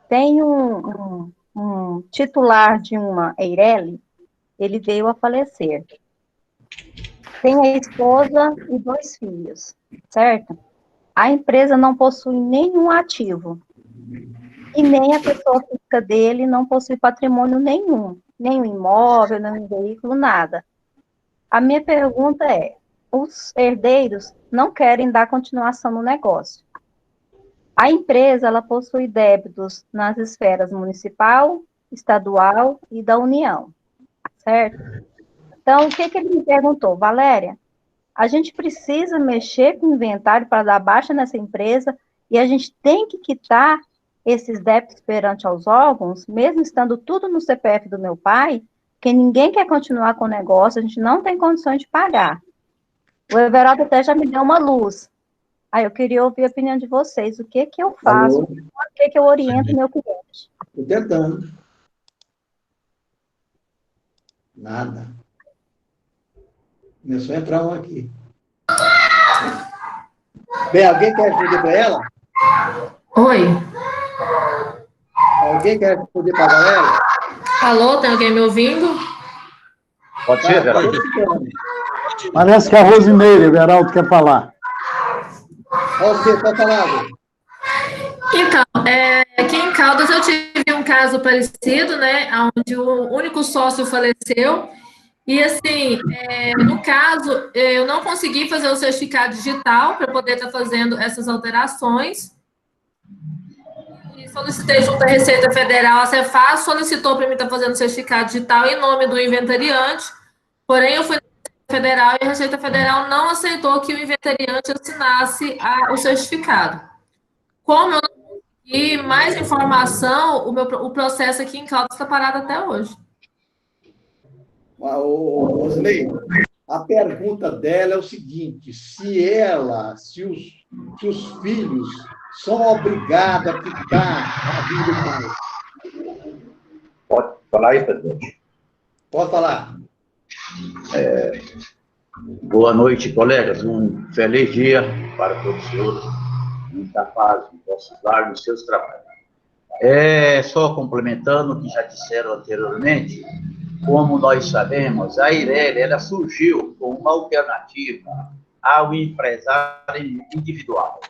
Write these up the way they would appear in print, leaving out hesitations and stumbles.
Tem um titular de uma Eireli, ele veio a falecer. Tem a esposa e 2 filhos, certo? A empresa não possui nenhum ativo. E nem a pessoa física dele não possui patrimônio nenhum. Nem um imóvel, nem um veículo, nada. A minha pergunta é, os herdeiros não querem dar continuação no negócio. A empresa, ela possui débitos nas esferas municipal, estadual e da União, certo? Então, o que ele me perguntou? Valéria, a gente precisa mexer com o inventário para dar baixa nessa empresa e a gente tem que quitar esses débitos perante aos órgãos, mesmo estando tudo no CPF do meu pai, porque ninguém quer continuar com o negócio, a gente não tem condições de pagar. O Everaldo até já me deu uma luz. Aí eu queria ouvir a opinião de vocês. O que que eu faço? Alô? O que que eu oriento meu cliente? Estou tentando. Nada. Começou a entrar um aqui. Bem, alguém quer responder para ela? Oi. Alguém quer responder para a galera? Alô, tem alguém me ouvindo? Pode ser, Veraldo? Parece que a Rosimeire, Veraldo, quer falar. Você está falando? Então, aqui em Caldas eu tive um caso parecido, né, onde o único sócio faleceu, e assim, no caso, eu não consegui fazer o certificado digital para poder estar fazendo essas alterações, e solicitei junto à Receita Federal, a Cefaz solicitou para mim estar fazendo o certificado digital em nome do inventariante, porém eu fui na Receita Federal e a Receita Federal não aceitou que o inventariante assinasse o certificado. Como eu e mais informação, o processo aqui em Caldas está parado até hoje. Rosilei, a pergunta dela é o seguinte: se os filhos são obrigados a quitar a vida do pai. Pode falar aí, presidente. Pode falar. Boa noite, colegas. Um feliz dia para todos os senhores. Muita paz em vossos lares, nos seus trabalhos. Só complementando o que já disseram anteriormente, como nós sabemos, a Eireli, ela surgiu como uma alternativa ao empresário individual,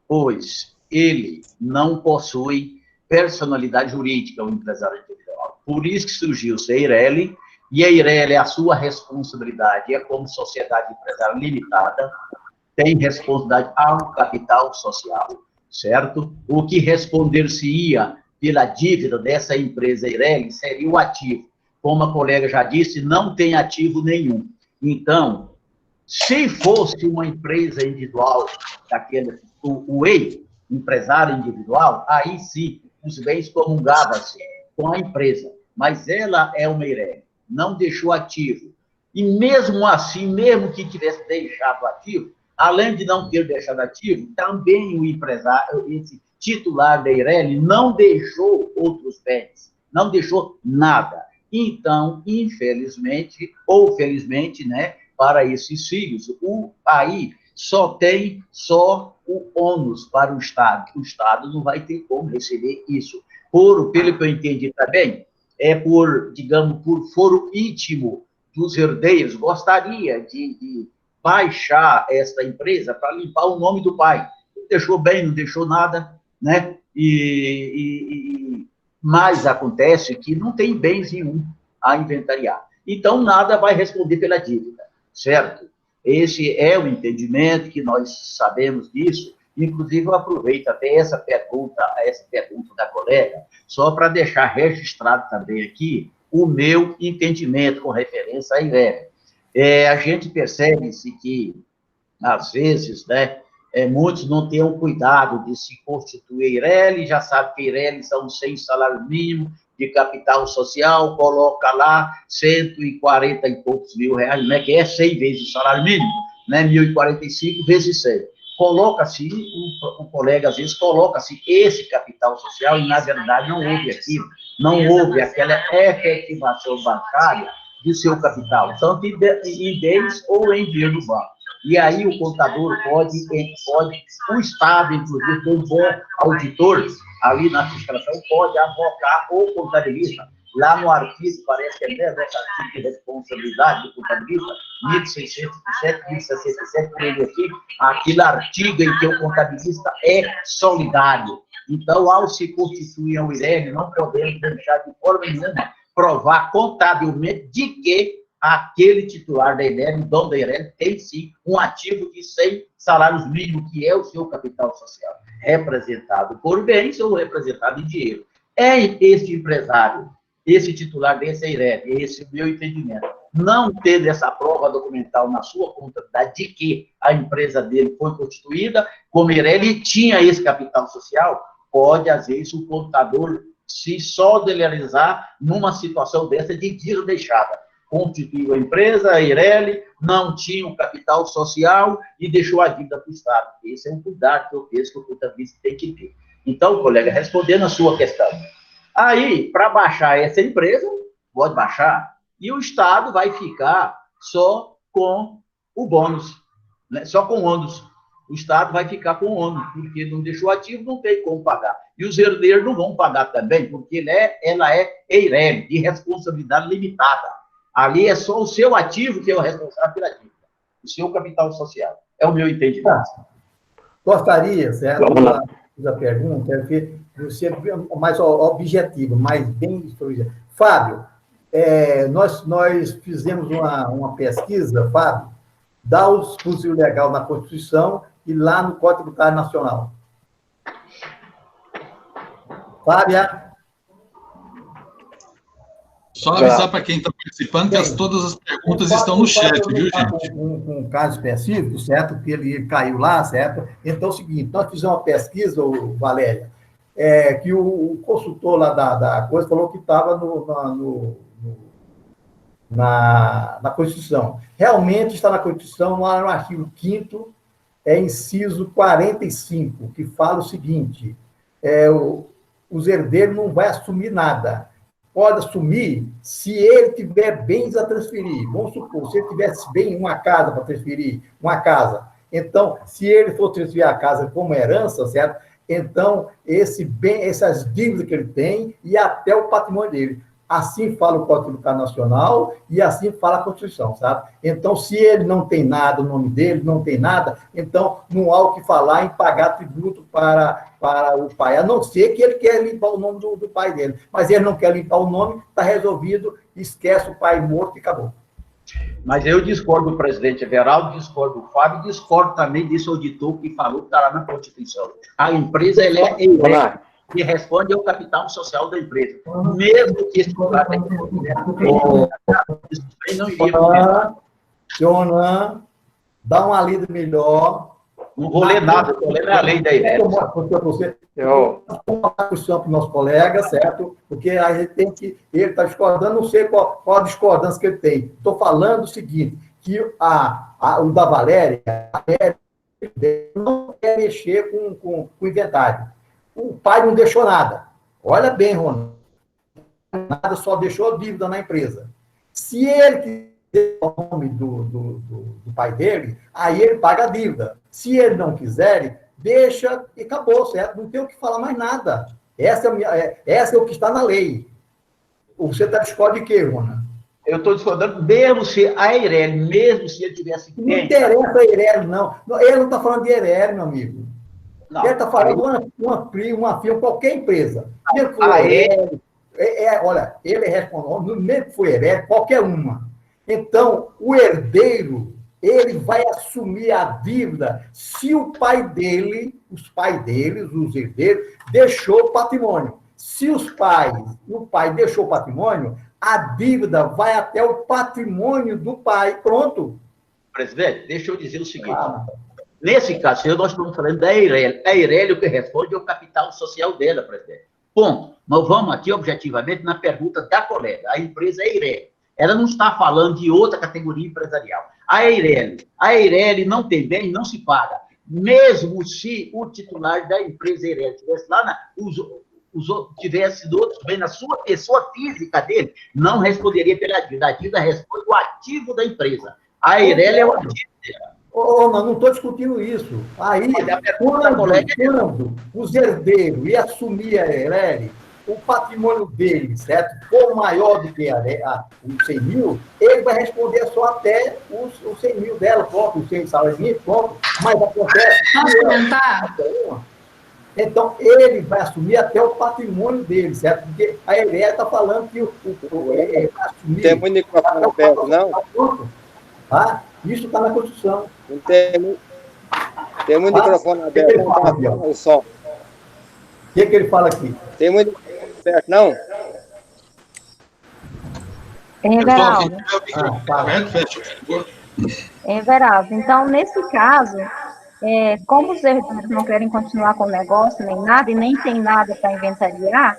pois ele não possui personalidade jurídica, o empresário individual. Por isso que surgiu-se a Eireli, e a Eireli, a sua responsabilidade é como sociedade empresária limitada, tem responsabilidade ao capital social, certo? O que responder-se-ia pela dívida dessa empresa Eireli seria o ativo. Como a colega já disse, não tem ativo nenhum. Então, se fosse uma empresa individual, o EI, empresário individual, aí sim, os bens comungavam-se com a empresa. Mas ela é uma Eireli, não deixou ativo. E mesmo assim, mesmo que tivesse deixado ativo, além de não ter deixado ativo, também o empresário, esse titular da Eireli, não deixou outros bens, não deixou nada. Então, infelizmente, ou felizmente, né, para esses filhos, aí só tem o ônus para o Estado. O Estado não vai ter como receber isso. Pelo que eu entendi também, digamos, por foro íntimo dos herdeiros, gostaria de baixar esta empresa para limpar o nome do pai. Não deixou bem, não deixou nada, né? Mas acontece que não tem bens nenhum a inventariar. Então, nada vai responder pela dívida, certo? Esse é o entendimento que nós sabemos disso. Inclusive, eu aproveito até essa pergunta da colega, só para deixar registrado também aqui o meu entendimento com referência à Eireli. A gente percebe-se que, às vezes, né, muitos não têm o cuidado de se constituir Eireli, já sabe que Eireli são 6 salários mínimos de capital social, coloca lá 140 e poucos mil reais, né, que é 6 vezes o salário mínimo, né, 1.045 vezes 6. Coloca-se, o colega às vezes coloca-se esse capital social e, na verdade, não houve aquilo, não houve aquela efetivação bancária do seu capital, tanto em bens ou em dinheiro do banco. E aí o contador o Estado, inclusive, um bom auditor, ali na fiscalização, pode avocar o contabilista. Lá no artigo, parece que é mesmo esse artigo de responsabilidade do contabilista, 1607, 1067, por ele aquele artigo em que o contabilista é solidário. Então, ao se constituir um IREL, não podemos deixar de forma nenhuma provar contabilmente de que aquele titular da IREL, o dono da IREL, tem sim um ativo de 100 salários mínimos, que é o seu capital social, representado por bens ou representado em dinheiro. É esse empresário, esse titular desse IREL, esse é o meu entendimento, não tendo essa prova documental na sua contabilidade de que a empresa dele foi constituída como IREL e tinha esse capital social, pode, às vezes, o contador se solidarizar numa situação dessa de tiro deixada. Constituiu a empresa, a IREL, não tinha um capital social e deixou a dívida para o Estado. Esse é um cuidado que eu penso que o contabilista tem que ter. Então, colega, respondendo a sua questão, aí, para baixar essa empresa, pode baixar, e o Estado vai ficar só com o bônus, né? Só com o ônus. O Estado vai ficar com o ônus, porque não deixou ativo, não tem como pagar. E os herdeiros não vão pagar também, porque ela é EIRELI, de responsabilidade limitada. Ali é só o seu ativo que é o responsável pela dívida, o seu capital social. É o meu entendimento. Gostaria, certo? A pergunta é que você é mais objetivo, mais bem... Fábio, nós fizemos uma pesquisa, Fábio, dá o fuzil legal na Constituição e lá no Código Tributário Nacional. Fábio? Só avisar para quem está participando que todas as perguntas estão no chat, viu, gente? Um caso específico, certo? Porque ele caiu lá, certo? Então é o seguinte, nós fizemos uma pesquisa, Valéria, que o consultor lá da coisa falou que estava na Constituição. Realmente está na Constituição, lá no artigo 5º, inciso 45, que fala o seguinte, os herdeiros não vão assumir nada. Pode assumir se ele tiver bens a transferir. Vamos supor, se ele tivesse bem uma casa para transferir, uma casa. Então, se ele for transferir a casa como herança, certo? Então, essas dívidas que ele tem e até o patrimônio dele. Assim fala o Código Tributário Nacional e assim fala a Constituição, sabe? Então, se ele não tem nada, o nome dele não tem nada, então não há o que falar em pagar tributo para o pai, a não ser que ele quer limpar o nome do pai dele. Mas ele não quer limpar o nome, está resolvido, esquece o pai morto e acabou. Mas eu discordo do presidente Everaldo, discordo do Fábio, discordo também desse auditor que falou que está lá na Constituição. A empresa, ela é EIRELI, que responde ao capital social da empresa. Mesmo que esse lugar tenha isso não iria. Jonan, dá uma lida melhor. Não vou ler nada, estou lendo a lei da IRELI. Eu vou para o nosso colega, certo? Porque a gente tem que... Ele está discordando, não sei qual a discordância que ele tem. Estou falando o seguinte, que o da Valéria não quer mexer com o inventário. O pai não deixou nada. Olha bem, Ronaldo. Nada, só deixou dívida na empresa. Se ele quiser o nome do pai dele, aí ele paga a dívida. Se ele não quiser, deixa e acabou, certo? Não tem o que falar mais nada. Essa é o que está na lei. Você está discordando de quê, Rona? Eu estou discordando, mesmo se a EIRELI, mesmo se ele tivesse... Não interessa a EIRELI, não. Ele não está falando de EIRELI, meu amigo. Não, ele está falando de uma firma, qualquer empresa. Mesmo que for EIRELI, olha, ele responde, mesmo que for EIRELI, qualquer uma. Então, o herdeiro, ele vai assumir a dívida se o pai dele, os herdeiros, deixou o patrimônio. Se o pai deixou o patrimônio, a dívida vai até o patrimônio do pai. Pronto. Presidente, deixa eu dizer o seguinte. Nesse caso, nós estamos falando da EIRELI. A EIRELI, o que responde é o capital social dela, presidente. Ponto. Nós vamos aqui, objetivamente, na pergunta da colega. A empresa é EIRELI. Ela não está falando de outra categoria empresarial. A EIRELI não tem bem, não se paga. Mesmo se o titular da empresa EIRELI estivesse lá, tivesse outros bem na sua pessoa física dele, não responderia pela dívida. A dívida responde o ativo da empresa. A EIRELI é o ativo dela. Não estou discutindo isso. Aí, quando os herdeiros iam assumir a Eireli, o patrimônio dele, certo? For maior do que os 100 mil, ele vai responder só até os 100 mil dela, pronto, os 100 salários mínimos, pronto. Mas acontece... Posso comentar? Então, ele vai assumir até o patrimônio dele, certo? Porque a Eireli está falando que ele vai assumir... Tem muito microfone aberto, não? Tá? Isso está na Constituição. Não tem muito microfone aberto, não está o som. O que ele fala aqui? Tem muito microfone aberto, não? Everaldo. Everaldo, então, nesse caso, como os herdeiros não querem continuar com o negócio, nem nada, e nem tem nada para inventariar,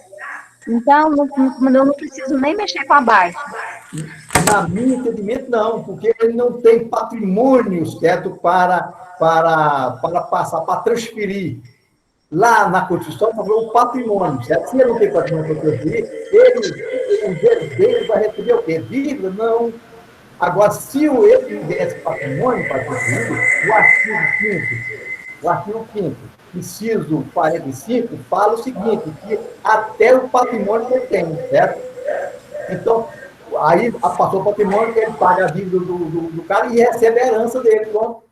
então, eu não preciso nem mexer com a baixa. Na minha entendimento, não, porque ele não tem patrimônio, certo, para passar, para transferir. Lá na Constituição, está falando o patrimônio, certo? Se ele não tem patrimônio para transferir, os herdeiros vai receber o quê? Dívida? Não. Agora, se ele tivesse patrimônio para transferir, o artigo 5º, inciso 45, fala o seguinte, que até o patrimônio que ele tem, certo? Então, aí passou o patrimônio, ele paga a dívida do cara e recebe a herança dele. Pronto.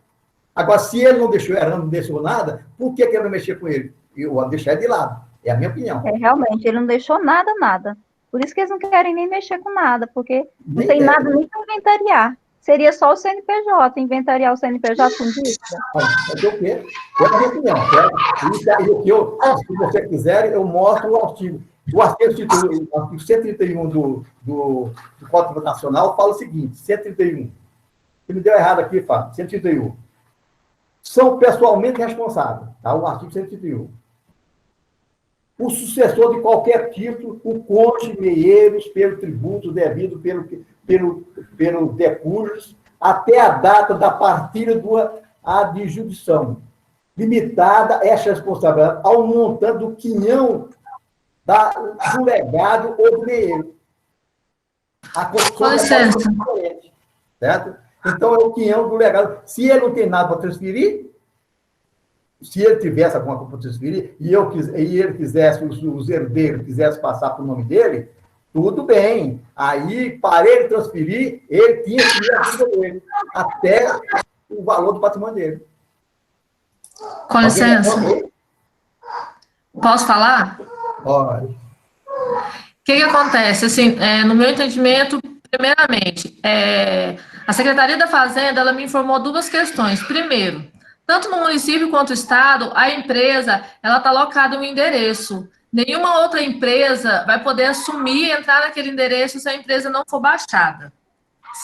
Agora, se ele não deixou herança, não deixou nada, por que ele não mexer com ele? Eu vou deixar ele de lado. É a minha opinião. Realmente, ele não deixou nada. Por isso que eles não querem nem mexer com nada, porque não tem nada nem para inventariar. Seria só o CNPJ, inventariar o CNPJ com dívida. Mas o quê? É a minha opinião, certo? Se você quiser, eu mostro o artigo. O artigo 131 do Código Nacional fala o seguinte, 131. Se me deu errado aqui, Fábio, 131. São pessoalmente responsáveis, tá? O artigo 131. O sucessor de qualquer título, o cônjuge, meieiros, pelo tributo devido, pelo decursos, até a data da partilha da adjudição. Limitada esta responsabilidade ao montante do quinhão do legado ou do meieiro. A Constituição é diferente, certo? Então, é o quinhão do legado. Se ele não tem nada para transferir, se ele tivesse alguma coisa para transferir, e ele quisesse, os herdeiros quisessem passar para o nome dele, tudo bem. Aí, para ele transferir, ele tinha que ir a vida dele, até o valor do patrimônio dele. Com licença. Posso falar? Olha. O que acontece? Assim, no meu entendimento, primeiramente, a Secretaria da Fazenda, ela me informou duas questões. Primeiro, tanto no município quanto no estado, a empresa, ela está alocada em um endereço. Nenhuma outra empresa vai poder assumir e entrar naquele endereço se a empresa não for baixada.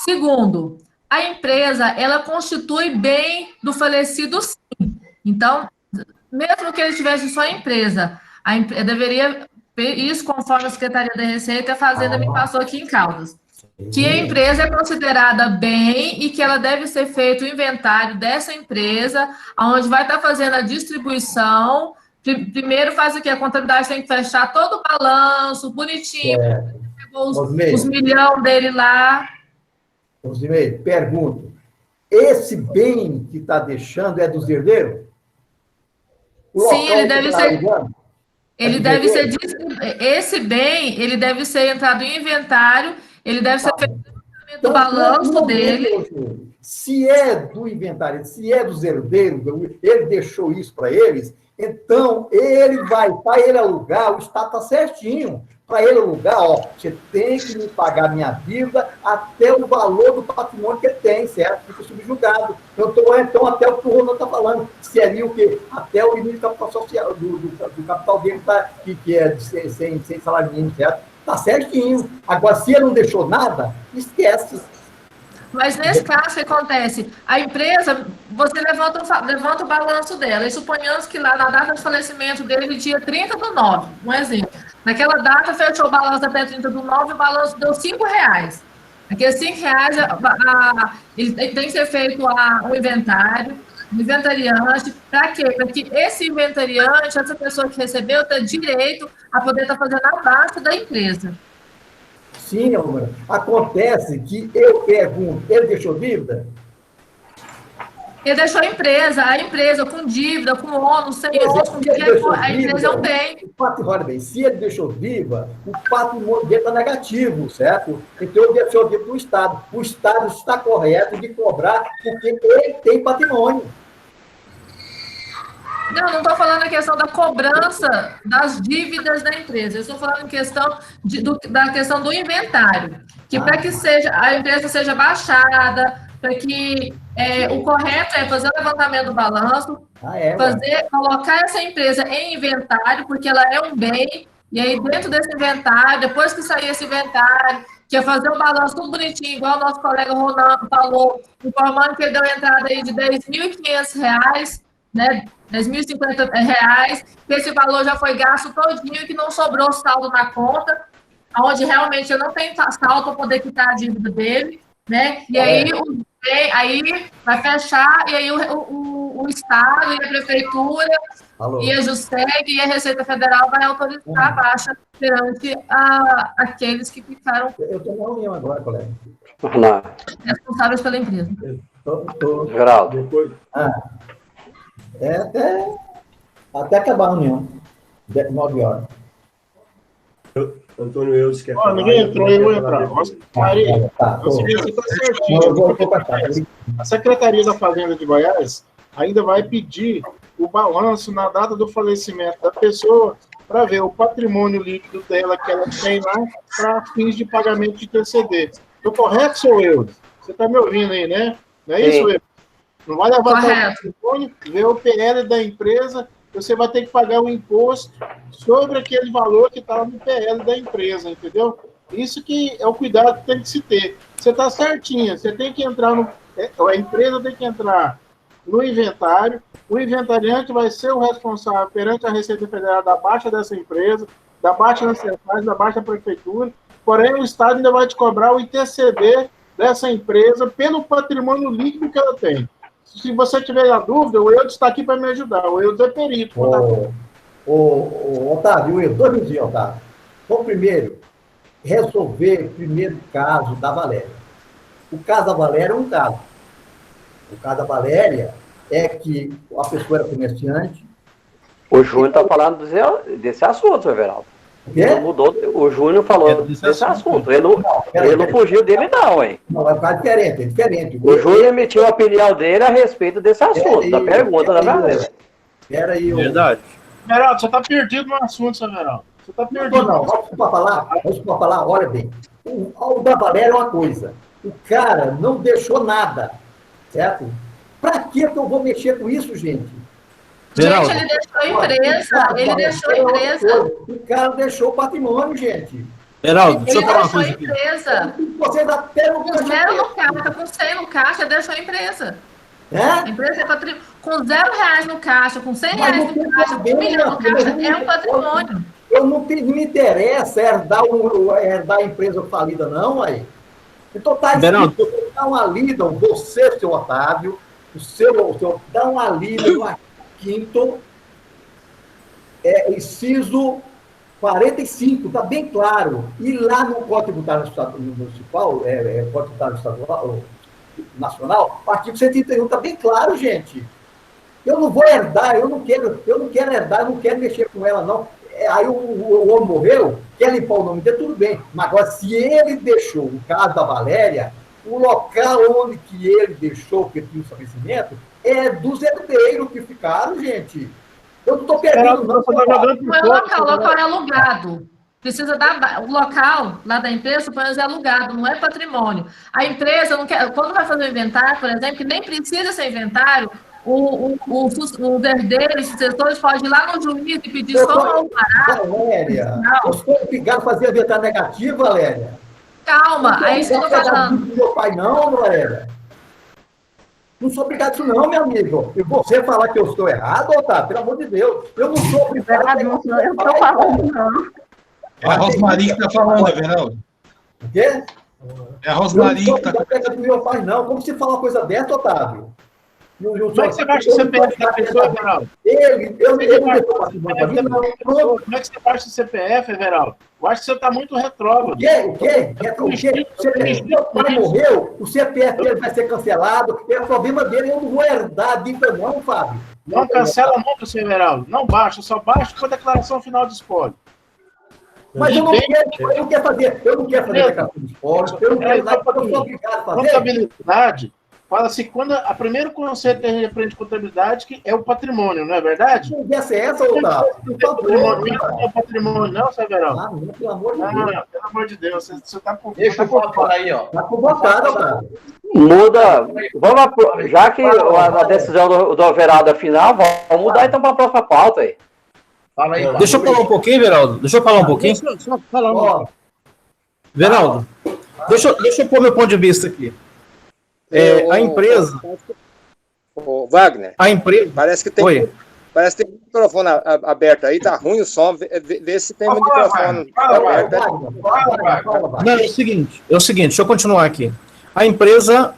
Segundo, a empresa, ela constitui bem do falecido, sim. Então, mesmo que ele tivesse só a empresa deveria, isso conforme a Secretaria da Receita, a Fazenda me passou aqui em Caldas, que a empresa é considerada bem e que ela deve ser feito o inventário dessa empresa, onde vai estar fazendo a distribuição. Primeiro faz o quê? A contabilidade tem que fechar todo o balanço, bonitinho, pegou os milhões dele lá. Rosimei, pergunto, esse bem que está deixando é dos herdeiros? Sim, ele deve ser... Ele deve ser... Esse bem, ele deve ser entrado em inventário, ele deve ser feito do balanço dele. Se é do inventário, se é dos herdeiros, ele deixou isso para eles, então ele vai, para ele alugar, o Estado está certinho. Para ele alugar, você tem que me pagar minha dívida até o valor do patrimônio que ele tem, certo? Fica subjugado. Então, até o que o Ronaldo está falando, seria o quê? Até o limite do capital social, do capital dele, que é de 100 salário mínimo, certo? Está certinho. Agora, se ele não deixou nada, esquece. Mas nesse caso, o que acontece? A empresa, você levanta o balanço dela, e suponhamos que lá na data de falecimento dele, dia 30/9, um exemplo. Naquela data, fechou o balanço até 30/9, o balanço deu R$5. Aqueles R$5, ele tem que ser feito um inventário, um inventariante. Para quê? Para que esse inventariante, essa pessoa que recebeu, tenha direito a poder estar fazendo a baixa da empresa. Sim, acontece que eu pergunto, ele deixou dívida? Ele deixou a empresa com dívida, com ônus, sem ônus, com dinheiro, a empresa é um bem. Olha bem, se ele deixou viva, o patrimônio dele está negativo, certo? Então ele deixou vivo para o Estado. O Estado está correto de cobrar porque ele tem patrimônio. Não estou falando a questão da cobrança das dívidas da empresa. Eu estou falando em questão da questão do inventário. Que para que a empresa seja baixada, para que o correto é fazer o levantamento do balanço, colocar essa empresa em inventário, porque ela é um bem, e aí dentro desse inventário, depois que sair esse inventário, que é fazer o balanço tudo bonitinho, igual o nosso colega Ronan falou, informando que ele deu entrada aí de R$10.500, né, R$10.050, que esse valor já foi gasto todinho e que não sobrou saldo na conta, onde realmente eu não tenho saldo para poder quitar a dívida dele, né? E aí, aí vai fechar, e aí o Estado e a Prefeitura e a JUSEG e a Receita Federal vai autorizar a baixa perante aqueles que ficaram... Eu estou na reunião agora, colega. Responsáveis pela empresa. Geraldo. Até acabar a reunião. 9 horas. Antônio Eudes quer falar. Ninguém entrou, eu vou entrar. Maria, a Secretaria da Fazenda de Goiás ainda vai pedir o balanço na data do falecimento da pessoa para ver o patrimônio líquido dela que ela tem lá para fins de pagamento de TCD. Estou correto, seu Eudes? Você está me ouvindo aí, né? Não é isso, Eudes? Não vai levar o patrimônio, ver o PL da empresa, você vai ter que pagar o imposto sobre aquele valor que está no PL da empresa, entendeu? Isso que é o cuidado que tem que se ter. Você está certinha, você tem que entrar a empresa tem que entrar no inventário, o inventariante vai ser o responsável perante a Receita Federal da baixa dessa empresa, da baixa nas centrais, da baixa da prefeitura, porém o Estado ainda vai te cobrar o ITCD dessa empresa pelo patrimônio líquido que ela tem. Se você tiver a dúvida, o Eudes está aqui para me ajudar. O Eudes é perito. Otávio, Eudes, 2 minutinhos, Otávio. Vamos primeiro resolver o caso da Valéria. O caso da Valéria é um caso. O caso da Valéria é que a pessoa era comerciante. O Júnior está falando desse assunto, Everaldo. Ele mudou, o Júnior falou desse assunto. Ele não fugiu dele, não, hein? Não, é diferente. O Júnior emitiu a opinião dele a respeito desse assunto, da pergunta da Valéria. Verdade. Everaldo, você está perdido no assunto, Everaldo. Você está perdido. Não, vamos para falar, olha bem. O da Valéria é uma coisa. O cara não deixou nada, certo? Para que eu vou mexer com isso, gente? Gente, ele deixou a empresa. O cara deixou o patrimônio, gente. Geraldo, deixa eu falar uma coisa aqui. Você ainda pega o com 0 no caixa, com 100 no caixa, deixou a empresa. A empresa é patrimônio. Com R$0 no caixa, com R$100 no caixa, com 1 milhão no caixa, é um patrimônio. Eu não me interessa herdar a empresa falida, não, aí. Então tá escrito, dá uma lida, você, seu Otávio, dá uma lida no artigo 5º, inciso 45, está bem claro. E lá no Código Tributário Municipal, Código Tributário Estadual, Nacional, o artigo 131 está bem claro, gente. Eu não vou herdar, eu não quero herdar, eu não quero mexer com ela, não. Aí o homem morreu, quer limpar o nome dele, tudo bem. Mas agora, se ele deixou, no caso da Valéria, o local onde que ele deixou, que tinha o estabelecimento, é dos herdeiros que ficaram, gente. Eu não estou perdendo, não. O local é alugado. Precisa dar o local lá da empresa, pelo menos é alugado, não é patrimônio. A empresa não quer, quando vai fazer o inventário, por exemplo, que nem precisa ser inventário, os herdeiros, os sucessores podem ir lá no juiz e pedir só uma alvará. Valéria, eu sou obrigado a fazer inventário negativo, Valéria. Calma, aí isso eu estou falando. Meu pai não, Valéria. Não sou obrigado a isso não, meu amigo. E você falar que eu estou errado, Otávio, pelo amor de Deus. Eu não sou obrigado. Eu estou falando, não. É a Rosmarie que está falando, Everaldo. O quê? É a Rosmarie que está falando. Não, meu pai não. Como você fala uma coisa dessa, Otávio? Como é que você baixa o CPF da pessoa, Everaldo? Eu não estou participando. Como é que você baixa o CPF, Everaldo? Eu acho que você está muito retrógrado. O quê? Meu pai morreu, o CPF dele vai ser cancelado, é o problema dele, eu não vou herdar a dívida não, Fábio. Não cancela nunca, seu Everaldo. Não baixa, só baixa com a declaração final de espólio. Mas eu não quero fazer declaração de espólio, eu não quero nada, eu sou obrigado a fazer. Contabilidade, fala-se quando a primeiro conceito que a gente aprende de contabilidade que é o patrimônio, não é verdade? Não quer ser essa, Otávio? Não é patrimônio, não, seu Everaldo? Pelo amor de Deus. Pelo amor de Deus, você está com... Deixa eu falar aí, ó. Está convocado, Otávio. Muda. Já que a decisão do Everaldo é final, vamos mudar então para a próxima pauta aí. Fala aí, deixa eu falar um pouquinho, Veraldo. Deixa eu falar um pouquinho. Só falar Veraldo, deixa eu pôr meu ponto de vista aqui. A empresa... O Wagner. A empresa... Parece que tem um microfone aberto aí, tá ruim o som. Vê se tem um microfone aberto. Não, é o seguinte, deixa eu continuar aqui. A empresa,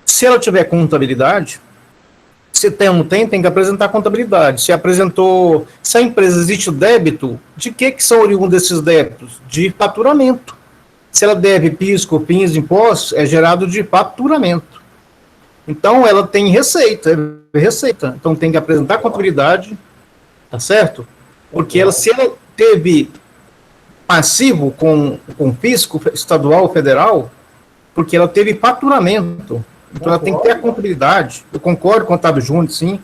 se ela tiver contabilidade, se tem ou não tem que apresentar contabilidade. Se a empresa existe o débito, de que são oriundos desses débitos? De faturamento. Se ela deve PIS, COFINS, impostos, é gerado de faturamento. Então, ela tem receita. Então, tem que apresentar contabilidade, tá certo? Porque se ela teve passivo com fisco estadual ou federal, porque ela teve faturamento. Então, ela tem que ter a contabilidade. Eu concordo com o Otávio Júnior, sim.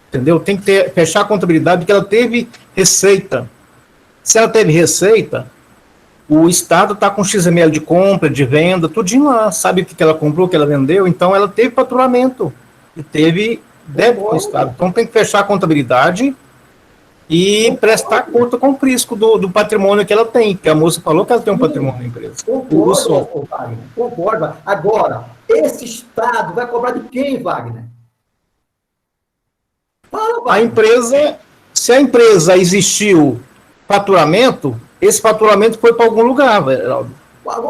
Entendeu? Tem que fechar a contabilidade, porque ela teve receita. Se ela teve receita, o Estado está com XML de compra, de venda, tudinho lá. Sabe o que ela comprou, o que ela vendeu. Então, ela teve faturamento. E teve débito com o Estado. Então, tem que fechar a contabilidade e prestar conta com o risco do patrimônio que ela tem. Que a moça falou que ela tem um patrimônio na empresa. Concordo. Agora, esse Estado vai cobrar de quem, Wagner? Fala, Wagner. A empresa, se a empresa existiu faturamento, esse faturamento foi para algum lugar, Veraldo.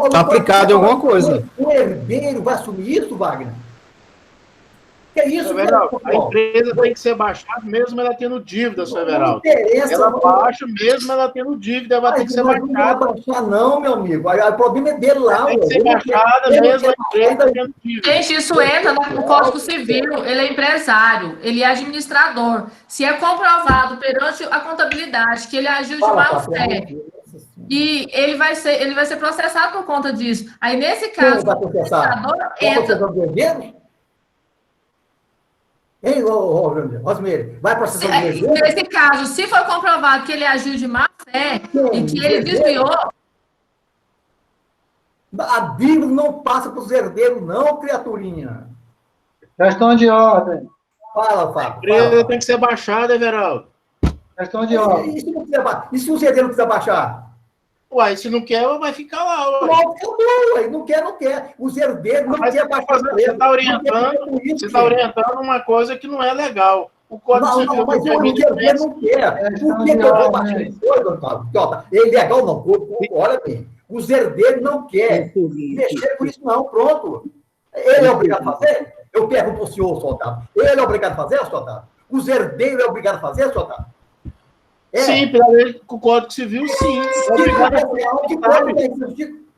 Está aplicado em alguma coisa. O herdeiro vai assumir isso, Wagner? Que é isso, Everaldo? A empresa tem que ser baixada mesmo ela tendo dívida, seu Everaldo. Ela baixa mesmo ela tendo dívida, vai ter que ser baixada. Não vai baixar não, meu amigo. O problema é dele lá. Tem que ser baixada mesmo a empresa tendo dívida. Gente, isso entra no Código Civil. Ele é empresário, ele é administrador. Se é comprovado perante a contabilidade que ele agiu de má fé, e ele vai ser processado por conta disso. Aí, nesse caso, o administrador entra... Hein, Rosmeire, vai processar o governo? Nesse caso, se for comprovado que ele agiu de má fé e que ele desviou... A dívida não passa para os herdeiros, não, criaturinha. Questão de ordem. Fala, Fábio. A empresa tem que ser baixada, Everaldo. Questão de ordem. E se o herdeiro não precisa baixar? Uai, se não quer, vai ficar lá. Não quer. Os herdeiros não querem baixar. Você está orientando uma coisa que não é legal. O Código Civil mas o herdeiro não quer. Por que eu vou baixar isso, Otávio? É ilegal, não. Olha bem. Os herdeiros não querem mexer com isso, não. Pronto. Ele é obrigado a fazer? Eu pergunto para o senhor, Otávio. Ele é obrigado a fazer, Otávio? Os herdeiros é obrigado a fazer, Otávio? Sim, pela lei com o Código Civil, sim.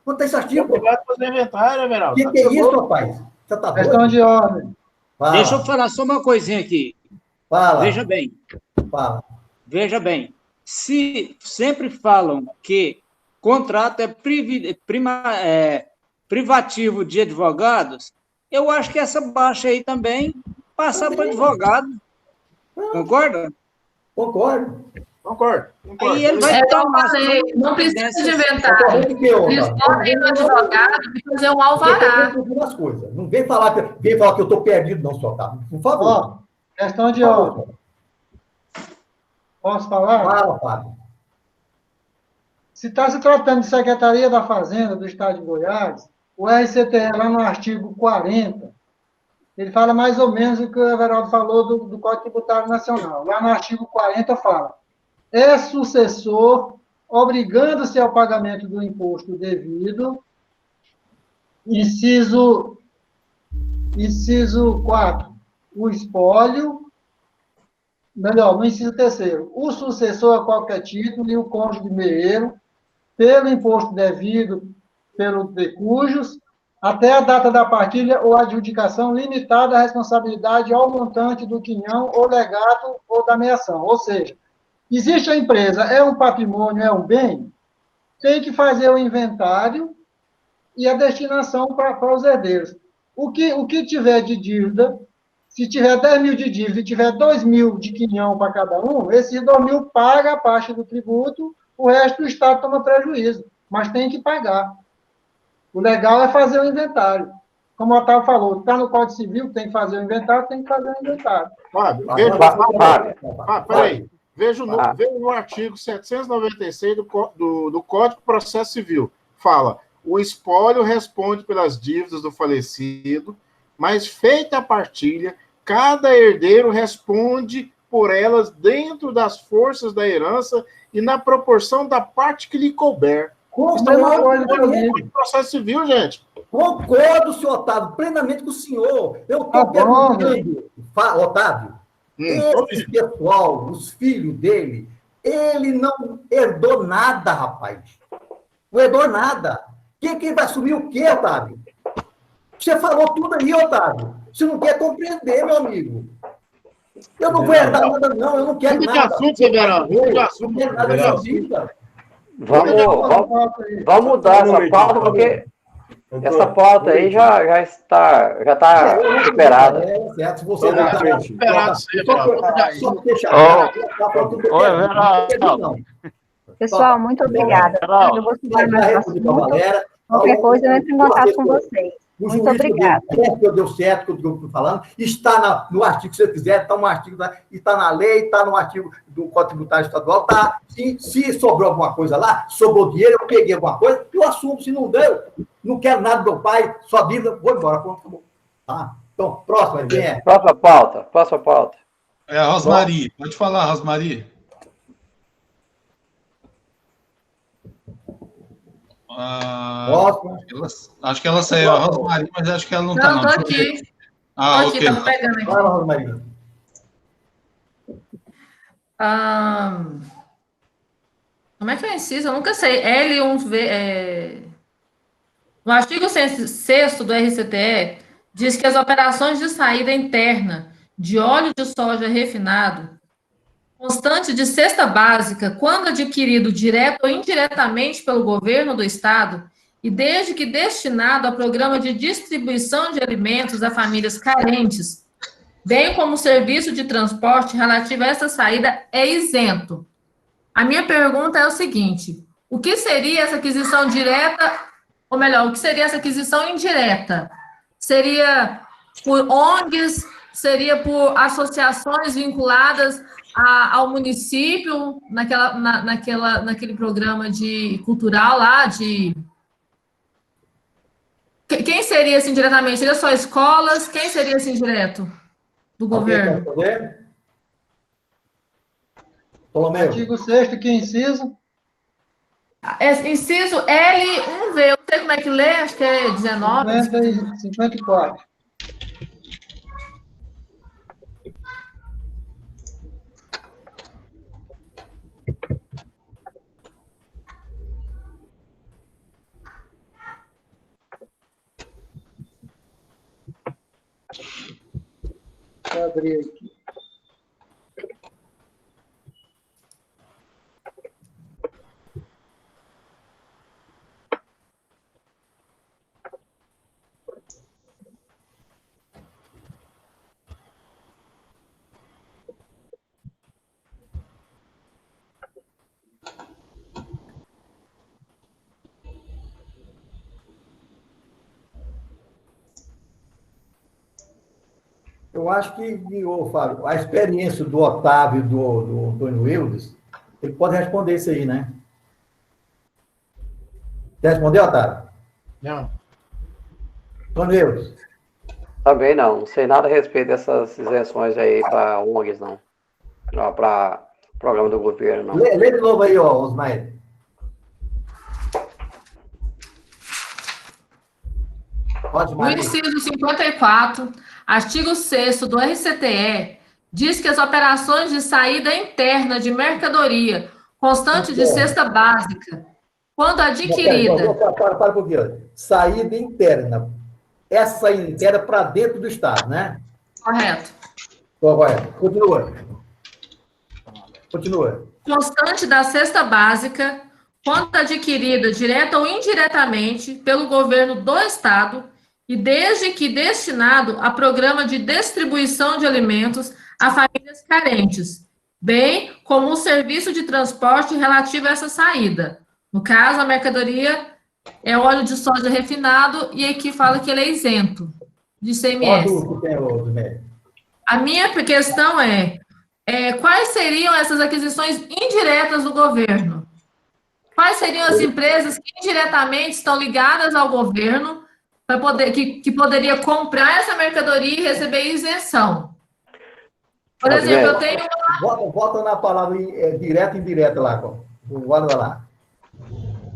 Quanto é esse artigo? Obrigado por fazer inventário, Everaldo. O que é isso, rapaz? Você tá questão de ordem. Deixa eu falar só uma coisinha aqui. Fala. Veja bem. Fala. Veja bem. Se sempre falam que contrato é privativo de advogados, eu acho que essa baixa aí também passar para advogado. Concorda? Concordo. Aí ele vai tomar. Não precisa de inventário. Eles podem ir no advogado e fazer um alvará. Não vem falar que eu estou perdido, não, senhor Otávio. Por favor. Questão de ordem. Posso falar? Fala, Fábio. Se está se tratando de Secretaria da Fazenda do Estado de Goiás, o RCTE, lá no artigo 40, ele fala mais ou menos o que o Everaldo falou do Código Tributário Nacional. Lá no artigo 40 fala: é sucessor, obrigando-se ao pagamento do imposto devido, inciso 4, o espólio, melhor, no inciso 3º, o sucessor a qualquer título e o cônjuge meio, pelo imposto devido pelo decujus, até a data da partilha ou adjudicação limitada à responsabilidade ao montante do quinhão ou legato ou da meação. Ou seja, existe a empresa, é um patrimônio, é um bem, tem que fazer o inventário e a destinação para os herdeiros. O que tiver de dívida, se tiver 10 mil de dívida e tiver 2 mil de quinhão para cada um, esses 2 mil paga a parte do tributo, o resto do Estado toma prejuízo, mas tem que pagar. O legal é fazer o inventário. Como o Otávio falou, está no Código Civil, tem que fazer o inventário, tem que fazer o inventário. Fábio, peraí. Veja no artigo 796 do Código de Processo Civil. Fala, o espólio responde pelas dívidas do falecido, mas feita a partilha, cada herdeiro responde por elas dentro das forças da herança e na proporção da parte que lhe couber. Concordo, processo civil, gente. Concordo, senhor Otávio, plenamente com o senhor. Eu estou perguntando, Otávio, esse pessoal, os filhos dele, ele não herdou nada, rapaz. Não herdou nada. Quem vai assumir o quê, Otávio? Você falou tudo aí, Otávio. Você não quer compreender, meu amigo. Eu não vou herdar nada, não. Eu não quero nada. Não quero nada da vida. Vamos mudar essa pauta, porque essa pauta aí já está superada. Se você Pessoal, muito obrigada. Eu vou seguir mais assunto. Qualquer coisa, eu entro em contato com vocês. Muito obrigada. Deu certo o que eu estou falando. Está no artigo, se você quiser, está no artigo, está na lei, está no artigo do Código Tributário Estadual. Tá. Se sobrou alguma coisa lá, sobrou dinheiro, eu peguei alguma coisa, eu assumo. Se não deu, não quero nada do meu pai, sua vida, vou embora. Pronto, acabou. Tá? Então, próxima, quem é? Próxima pauta. É a Rosmari. Pode falar, Rosmari. Acho que ela saiu, a Rosmari, mas acho que ela não está. Não, estou aqui. Ok. Estou pegando aqui. Fala, Rosmari. Como é que é inciso? Eu nunca sei. L1V. No artigo 6º do RCTE, diz que as operações de saída interna de óleo de soja refinado, constante de cesta básica, quando adquirido direto ou indiretamente pelo governo do Estado, e desde que destinado a programa de distribuição de alimentos a famílias carentes, bem como serviço de transporte relativo a essa saída, é isento. A minha pergunta é o seguinte: o que seria essa aquisição direta, ou melhor, o que seria essa aquisição indireta? Seria por ONGs? Seria por associações vinculadas ao município, naquele programa cultural lá, Quem seria assim diretamente? Seria só escolas? Quem seria assim direto do governo? Artigo 6º, que inciso? Inciso L1V, eu não sei como é que lê, acho que é 19. 54. Vou abrir aqui. Eu acho que, Fábio, a experiência do Otávio e do Antônio Wildes, ele pode responder isso aí, né? Quer responder, Otávio? Não. Antônio Wildes? Também não sei nada a respeito dessas isenções aí para ONGs, não. Não, para programa do governo, não. Lê de novo aí, Osmael. O inciso 54, artigo 6º do RCTE, diz que as operações de saída interna de mercadoria constante de cesta básica, quando adquirida... Para um pouquinho. Saída interna. Essa saída interna para dentro do Estado, né? Correto. Correto. Continua. Constante da cesta básica, quando adquirida direta ou indiretamente pelo governo do Estado e desde que destinado a programa de distribuição de alimentos a famílias carentes, bem como o serviço de transporte relativo a essa saída. No caso, a mercadoria é óleo de soja refinado e aqui fala que ele é isento de ICMS. A minha questão é quais seriam essas aquisições indiretas do governo? Quais seriam as empresas que indiretamente estão ligadas ao governo para poder, que poderia comprar essa mercadoria e receber isenção? Por exemplo, eu tenho... Volta na palavra direta e indireta lá. Guarda lá.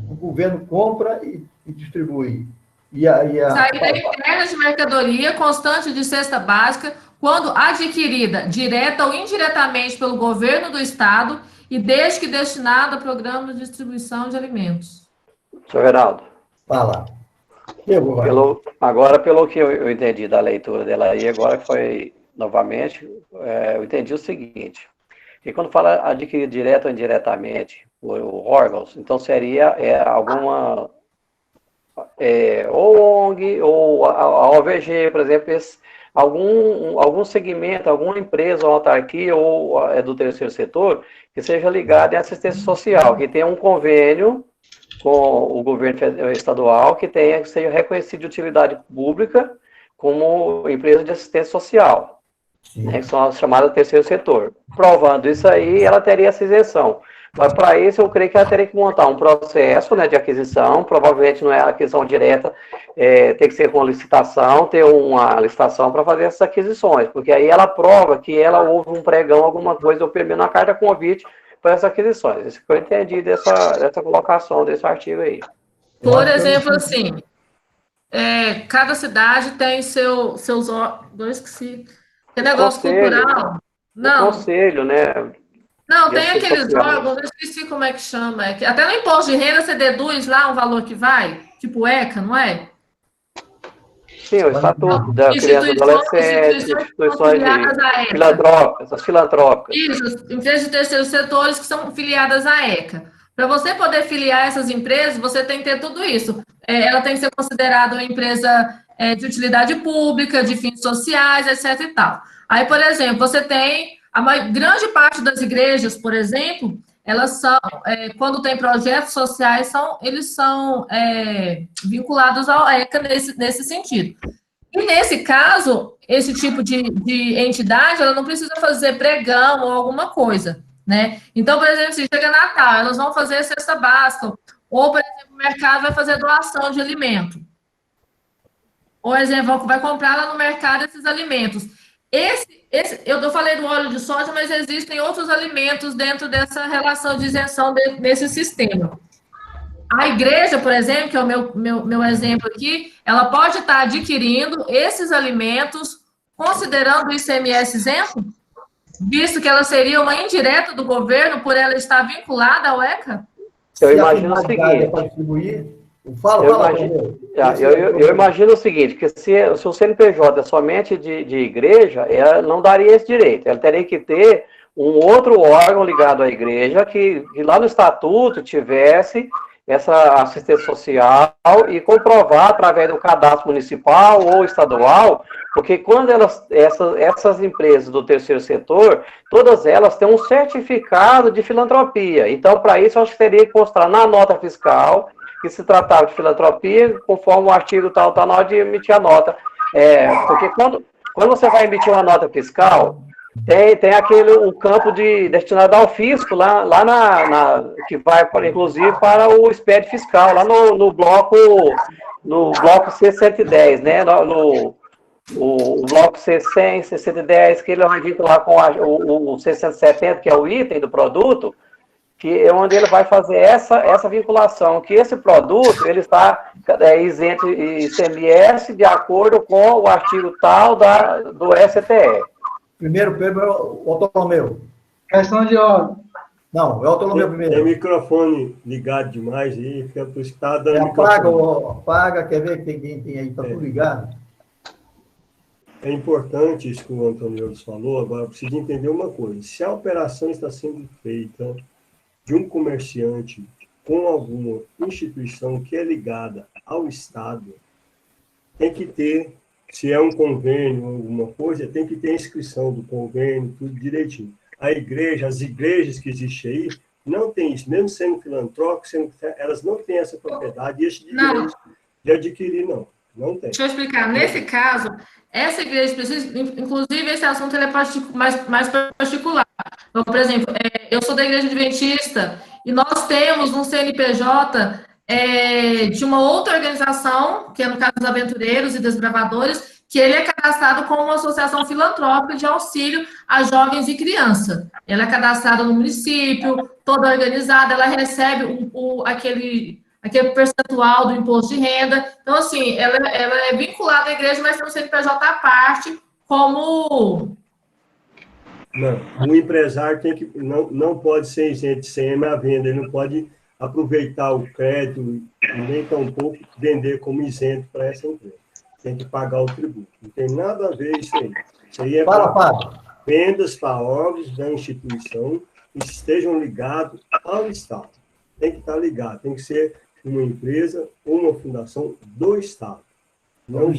O governo compra e distribui. Saída interna de mercadoria constante de cesta básica, quando adquirida direta ou indiretamente pelo governo do Estado e desde que destinado a programa de distribuição de alimentos. Senhor Geraldo. Fala. Agora, pelo que eu entendi da leitura dela aí, agora foi, novamente, eu entendi o seguinte, que quando fala adquirir direto ou indiretamente por órgãos, então seria alguma... ou ONG, ou a OVG, por exemplo, algum segmento, alguma empresa, ou autarquia, ou do terceiro setor, que seja ligada à assistência social, que tenha um convênio com o governo estadual, que seja reconhecido de utilidade pública como empresa de assistência social, né, que são as chamadas terceiro setor. Provando isso aí, ela teria essa isenção. Mas para isso, eu creio que ela teria que montar um processo, né, de aquisição, provavelmente não é aquisição direta, tem que ser com licitação, ter uma licitação para fazer essas aquisições, porque aí ela prova que ela houve um pregão, alguma coisa, ou pelo menos uma carta convite para essas aquisições. Isso que eu entendi dessa colocação desse artigo aí. Por exemplo, assim, cada cidade tem seus negócio cultural. Não. Conselho, né? Não, tem aqueles órgãos, eu esqueci como é que chama. Até no imposto de renda você deduz lá um valor que vai, tipo ECA, não é? Sim, o Estatuto da Criança e Adolescente, instituições filantrópicas. Isso, empresas de terceiros setores que são filiadas à ECA. Para você poder filiar essas empresas, você tem que ter tudo isso. Ela tem que ser considerada uma empresa de utilidade pública, de fins sociais, etc. e tal. Aí, por exemplo, você tem grande parte das igrejas, por exemplo, elas são, quando tem projetos sociais, eles são vinculados ao ECA nesse sentido. E nesse caso, esse tipo de entidade, ela não precisa fazer pregão ou alguma coisa, né? Então, por exemplo, se chega Natal, elas vão fazer cesta básica, ou, por exemplo, o mercado vai fazer doação de alimento. Ou, por exemplo, vai comprar lá no mercado esses alimentos. Eu falei do óleo de soja, mas existem outros alimentos dentro dessa relação de isenção desse sistema. A igreja, por exemplo, que é o meu exemplo aqui, ela pode estar adquirindo esses alimentos considerando o ICMS isento, visto que ela seria uma indireta do governo por ela estar vinculada ao ECA? Eu imagino o seguinte... Eu imagino o seguinte, que se o CNPJ é somente de igreja, ela não daria esse direito. Ela teria que ter um outro órgão ligado à igreja que lá no estatuto tivesse essa assistência social e comprovar através do cadastro municipal ou estadual, porque quando essas empresas do terceiro setor, todas elas têm um certificado de filantropia. Então, para isso, eu acho que teria que constar na nota fiscal que se tratava de filantropia, conforme o artigo tal, na hora de emitir a nota. Porque quando você vai emitir uma nota fiscal, tem um campo destinado ao fisco, lá que vai, inclusive, para o SPED fiscal, lá no bloco C110, né? O bloco C100, C110, que ele vai vincular com o C170, que é o item do produto, que é onde ele vai fazer essa vinculação, que esse produto ele está isento de ICMS de acordo com o artigo tal do STE. Primeiro, o Autonomeu. Questão de ordem. Não, o Autonomeu primeiro. Tem microfone ligado demais aí, fica por isso que está dando microfone. Apaga, quer ver que tem aí, está tudo ligado? É importante isso que o Antônio falou, agora precisa entender uma coisa. Se a operação está sendo feita de um comerciante com alguma instituição que é ligada ao Estado, tem que ter, se é um convênio ou alguma coisa, tem que ter a inscrição do convênio, tudo direitinho. As igrejas que existem aí, não tem isso, mesmo sendo filantrópico, elas não têm essa propriedade e esse direito de adquirir, não. Não tem. Deixa eu explicar. Nesse caso, essa igreja precisa, inclusive, esse assunto ele é mais particular. Então, por exemplo, eu sou da Igreja Adventista e nós temos um CNPJ de uma outra organização, que é no caso dos Aventureiros e Desbravadores, que ele é cadastrado como uma associação filantrópica de auxílio a jovens e crianças. Ela é cadastrada no município, toda organizada, ela recebe aquele percentual do imposto de renda. Então, assim, ela é vinculada à igreja, mas tem um CNPJ à parte, como... Não, o empresário não pode ser isento de ICM à venda, ele não pode aproveitar o crédito e nem tampouco vender como isento para essa empresa. Tem que pagar o tributo. Não tem nada a ver isso aí. Isso aí é para vendas para órgãos da instituição que estejam ligados ao Estado. Tem que estar ligado, tem que ser uma empresa ou uma fundação do Estado. Não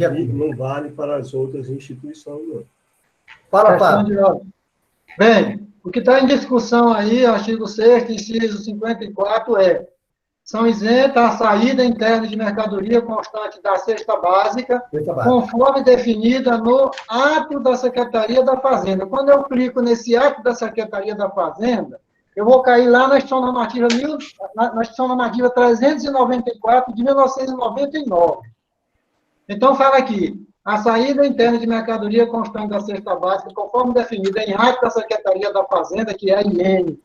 vale para as outras instituições, não. Bem, o que está em discussão aí, artigo 6º, inciso 54, são isentas a saída interna de mercadoria constante da cesta básica, conforme definida no ato da Secretaria da Fazenda. Quando eu clico nesse ato da Secretaria da Fazenda, eu vou cair lá na instituição normativa 394 de 1999. Então, fala aqui, a saída interna de mercadoria constante da cesta básica, conforme definida em ato da Secretaria da Fazenda, que é a IN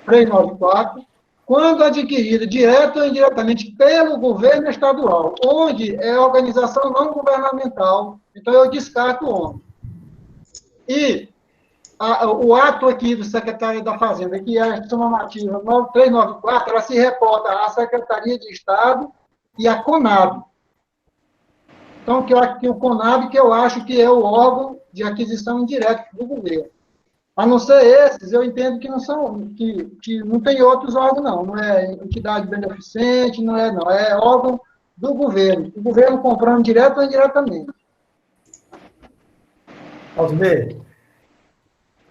394, quando adquirida direta ou indiretamente pelo governo estadual, onde é organização não governamental, então eu descarto onde. E o ato aqui do secretário da Fazenda, que é a instituição normativa 394, ela se reporta à Secretaria de Estado e à CONAB. Então, que o CONAB, que eu acho que é o órgão de aquisição indireta do governo. A não ser esses, eu entendo que não são, que não tem outros órgãos, não é entidade beneficente, não, é órgão do governo. O governo comprando direto ou indiretamente. Osmir,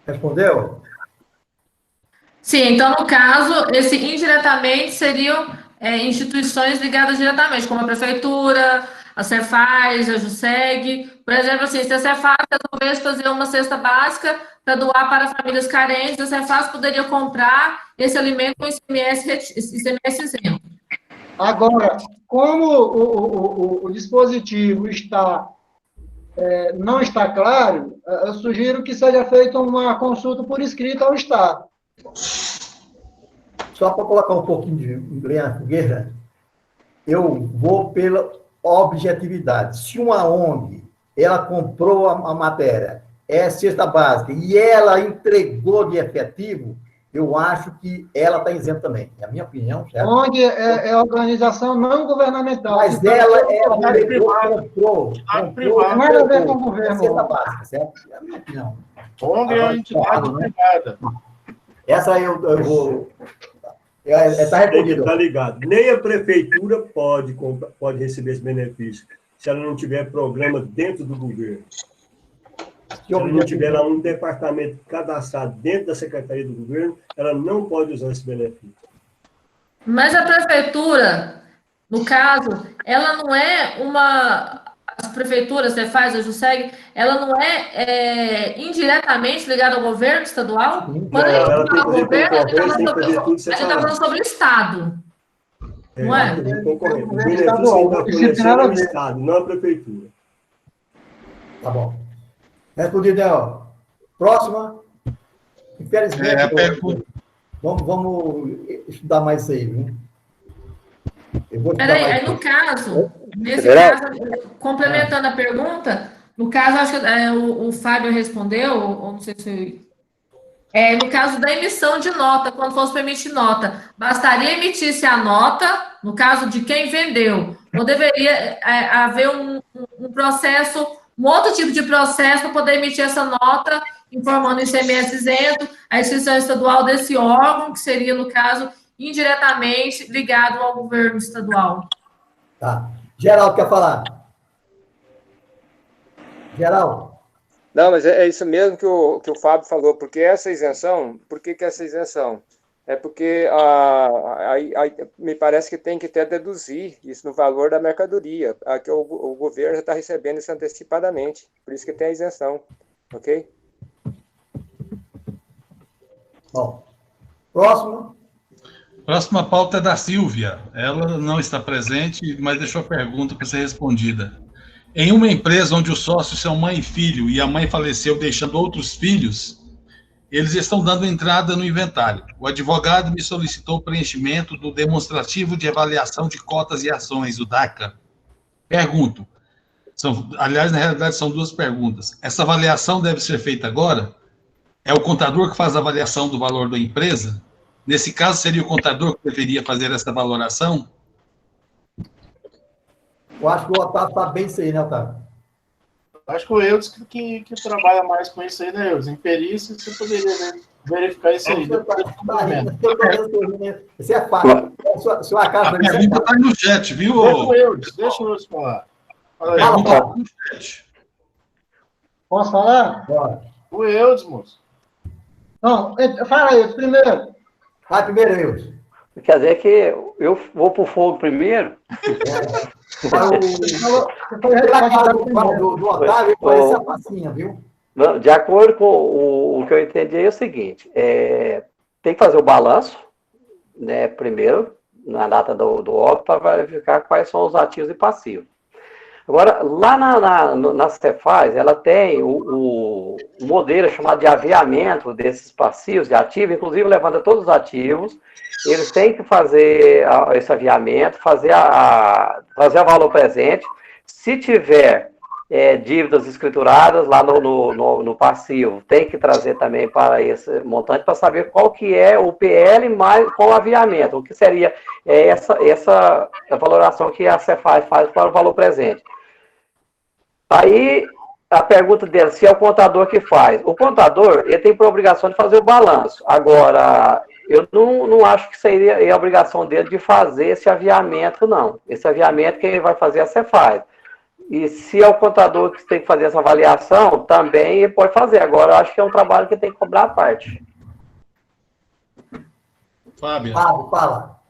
respondeu? Sim, então, no caso, esse indiretamente seriam instituições ligadas diretamente, como a Prefeitura, a Cefaz, a Juseg. Por exemplo, assim, se a Cefaz resolvesse fazer uma cesta básica para doar para famílias carentes, a Cefaz poderia comprar esse alimento com ICMS isento. Agora, como o dispositivo não está claro, eu sugiro que seja feita uma consulta por escrito ao Estado. Só para colocar um pouquinho de lenha na fogueira, eu vou pela objetividade. Se uma ONG, ela comprou a matéria, é cesta básica, e ela entregou de efetivo, eu acho que ela está isenta também. É a minha opinião, certo? ONG é organização não governamental. Mas então, ela comprou. Nada a ver com o governo. Cesta básica, certo? É a minha opinião. ONG é uma entidade privada. Essa aí eu vou... Está recolhido. Está ligado. Nem a prefeitura pode receber esse benefício se ela não tiver programa dentro do governo. Se ela não tiver lá um departamento cadastrado dentro da Secretaria do Governo, ela não pode usar esse benefício. Mas a prefeitura, no caso, ela não é uma... As prefeituras, você faz, a Juseg, ela não é indiretamente ligada ao governo estadual? Quando a gente fala ao governo, a gente está falando sobre o Estado. Não é? O benefício está fornecendo ao Estado, não a prefeitura. Tá bom. Respondido, Próxima. Infelizmente. Vamos estudar mais isso aí, viu? Peraí, aí no caso, nesse caso, complementando a pergunta, no caso, acho que o Fábio respondeu, ou não sei se... no caso da emissão de nota, quando fosse para emitir nota, bastaria emitir-se a nota, no caso de quem vendeu, ou deveria haver um processo, um outro tipo de processo para poder emitir essa nota, informando o ICMS isento, a inscrição estadual desse órgão, que seria, no caso, indiretamente ligado ao governo estadual. Tá. Geraldo quer falar? Geraldo? Não, mas é isso mesmo que o Fábio falou, porque essa isenção, por que essa isenção? É porque me parece que tem que até deduzir isso no valor da mercadoria, que o governo já está recebendo isso antecipadamente, por isso que tem a isenção, ok? Bom, próximo. Próxima pauta é da Silvia. Ela não está presente, mas deixou a pergunta para ser respondida. Em uma empresa onde os sócios são mãe e filho e a mãe faleceu deixando outros filhos, eles estão dando entrada no inventário. O advogado me solicitou o preenchimento do demonstrativo de avaliação de cotas e ações, o DACA. Pergunto, aliás, na realidade, são duas perguntas. Essa avaliação deve ser feita agora? É o contador que faz a avaliação do valor da empresa? Nesse caso, seria o contador que deveria fazer essa valoração? Eu acho que o Otávio está bem isso aí, né, Otávio? Acho que o Eudes que trabalha mais com isso aí, né, Eudes? Em perícia, você poderia verificar isso aí. Isso é fácil. A pergunta está no chat, viu? Deixa o Eudes falar. A pergunta está no chat. Posso falar? Bora. O Eudes, moço. Não, fala aí, primeiro. Vai primeiro, Eudes. Quer dizer que eu vou pro fogo primeiro? Do Otávio, parece a passinha, viu? De acordo com o que eu entendi é o seguinte, tem que fazer o balanço, né, primeiro, na data do óbito, para verificar quais são os ativos e passivos. Agora, lá na Cefaz, ela tem o modelo chamado de aviamento desses passivos e ativos, inclusive levanta todos os ativos, eles têm que fazer esse aviamento, fazer a valor presente. Se tiver dívidas escrituradas lá no passivo, tem que trazer também para esse montante para saber qual que é o PL mais com o aviamento, o que seria essa valoração que a Cefaz faz para o valor presente. Aí, a pergunta dele, se é o contador que faz. O contador, ele tem por obrigação de fazer o balanço. Agora, eu não acho que seria a obrigação dele de fazer esse aviamento, não. Esse aviamento quem vai fazer é a Cefaz. E se é o contador que tem que fazer essa avaliação, também ele pode fazer. Agora, eu acho que é um trabalho que tem que cobrar a parte. Fábio, fala.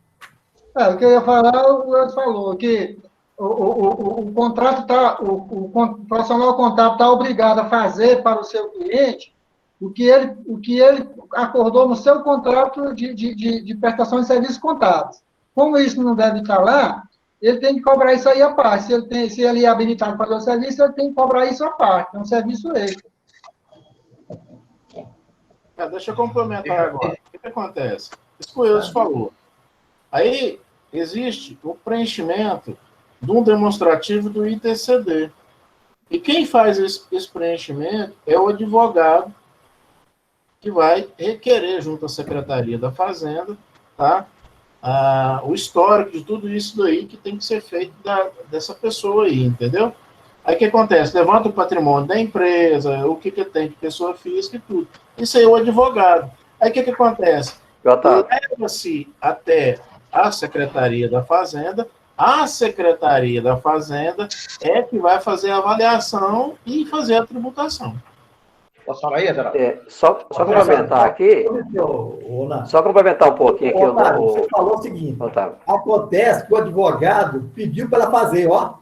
O que eu ia falar, o Eudes falou, que o contrato o profissional contábil está obrigado a fazer para o seu cliente o que ele acordou no seu contrato de prestação de serviços contábeis. Como isso não deve estar lá, ele tem que cobrar isso aí à parte. Se ele é habilitado para fazer o serviço, ele tem que cobrar isso à parte. É um serviço extra. Deixa eu complementar agora. O que acontece? Isso que o Eudes falou. Aí existe o preenchimento de um demonstrativo do ITCD. E quem faz esse preenchimento é o advogado que vai requerer junto à Secretaria da Fazenda, tá? O histórico de tudo isso daí que tem que ser feito dessa pessoa aí, entendeu? Aí o que acontece? Levanta o patrimônio da empresa, o que tem de pessoa física e tudo. Isso aí é o advogado. Aí o que acontece? Leva-se até a Secretaria da Fazenda. A Secretaria da Fazenda é que vai fazer a avaliação e fazer a tributação. Posso falar aí, Geraldo? Só complementar aqui. Só complementar um pouquinho aqui. Você falou o seguinte: acontece que o advogado pediu para ela fazer, ó.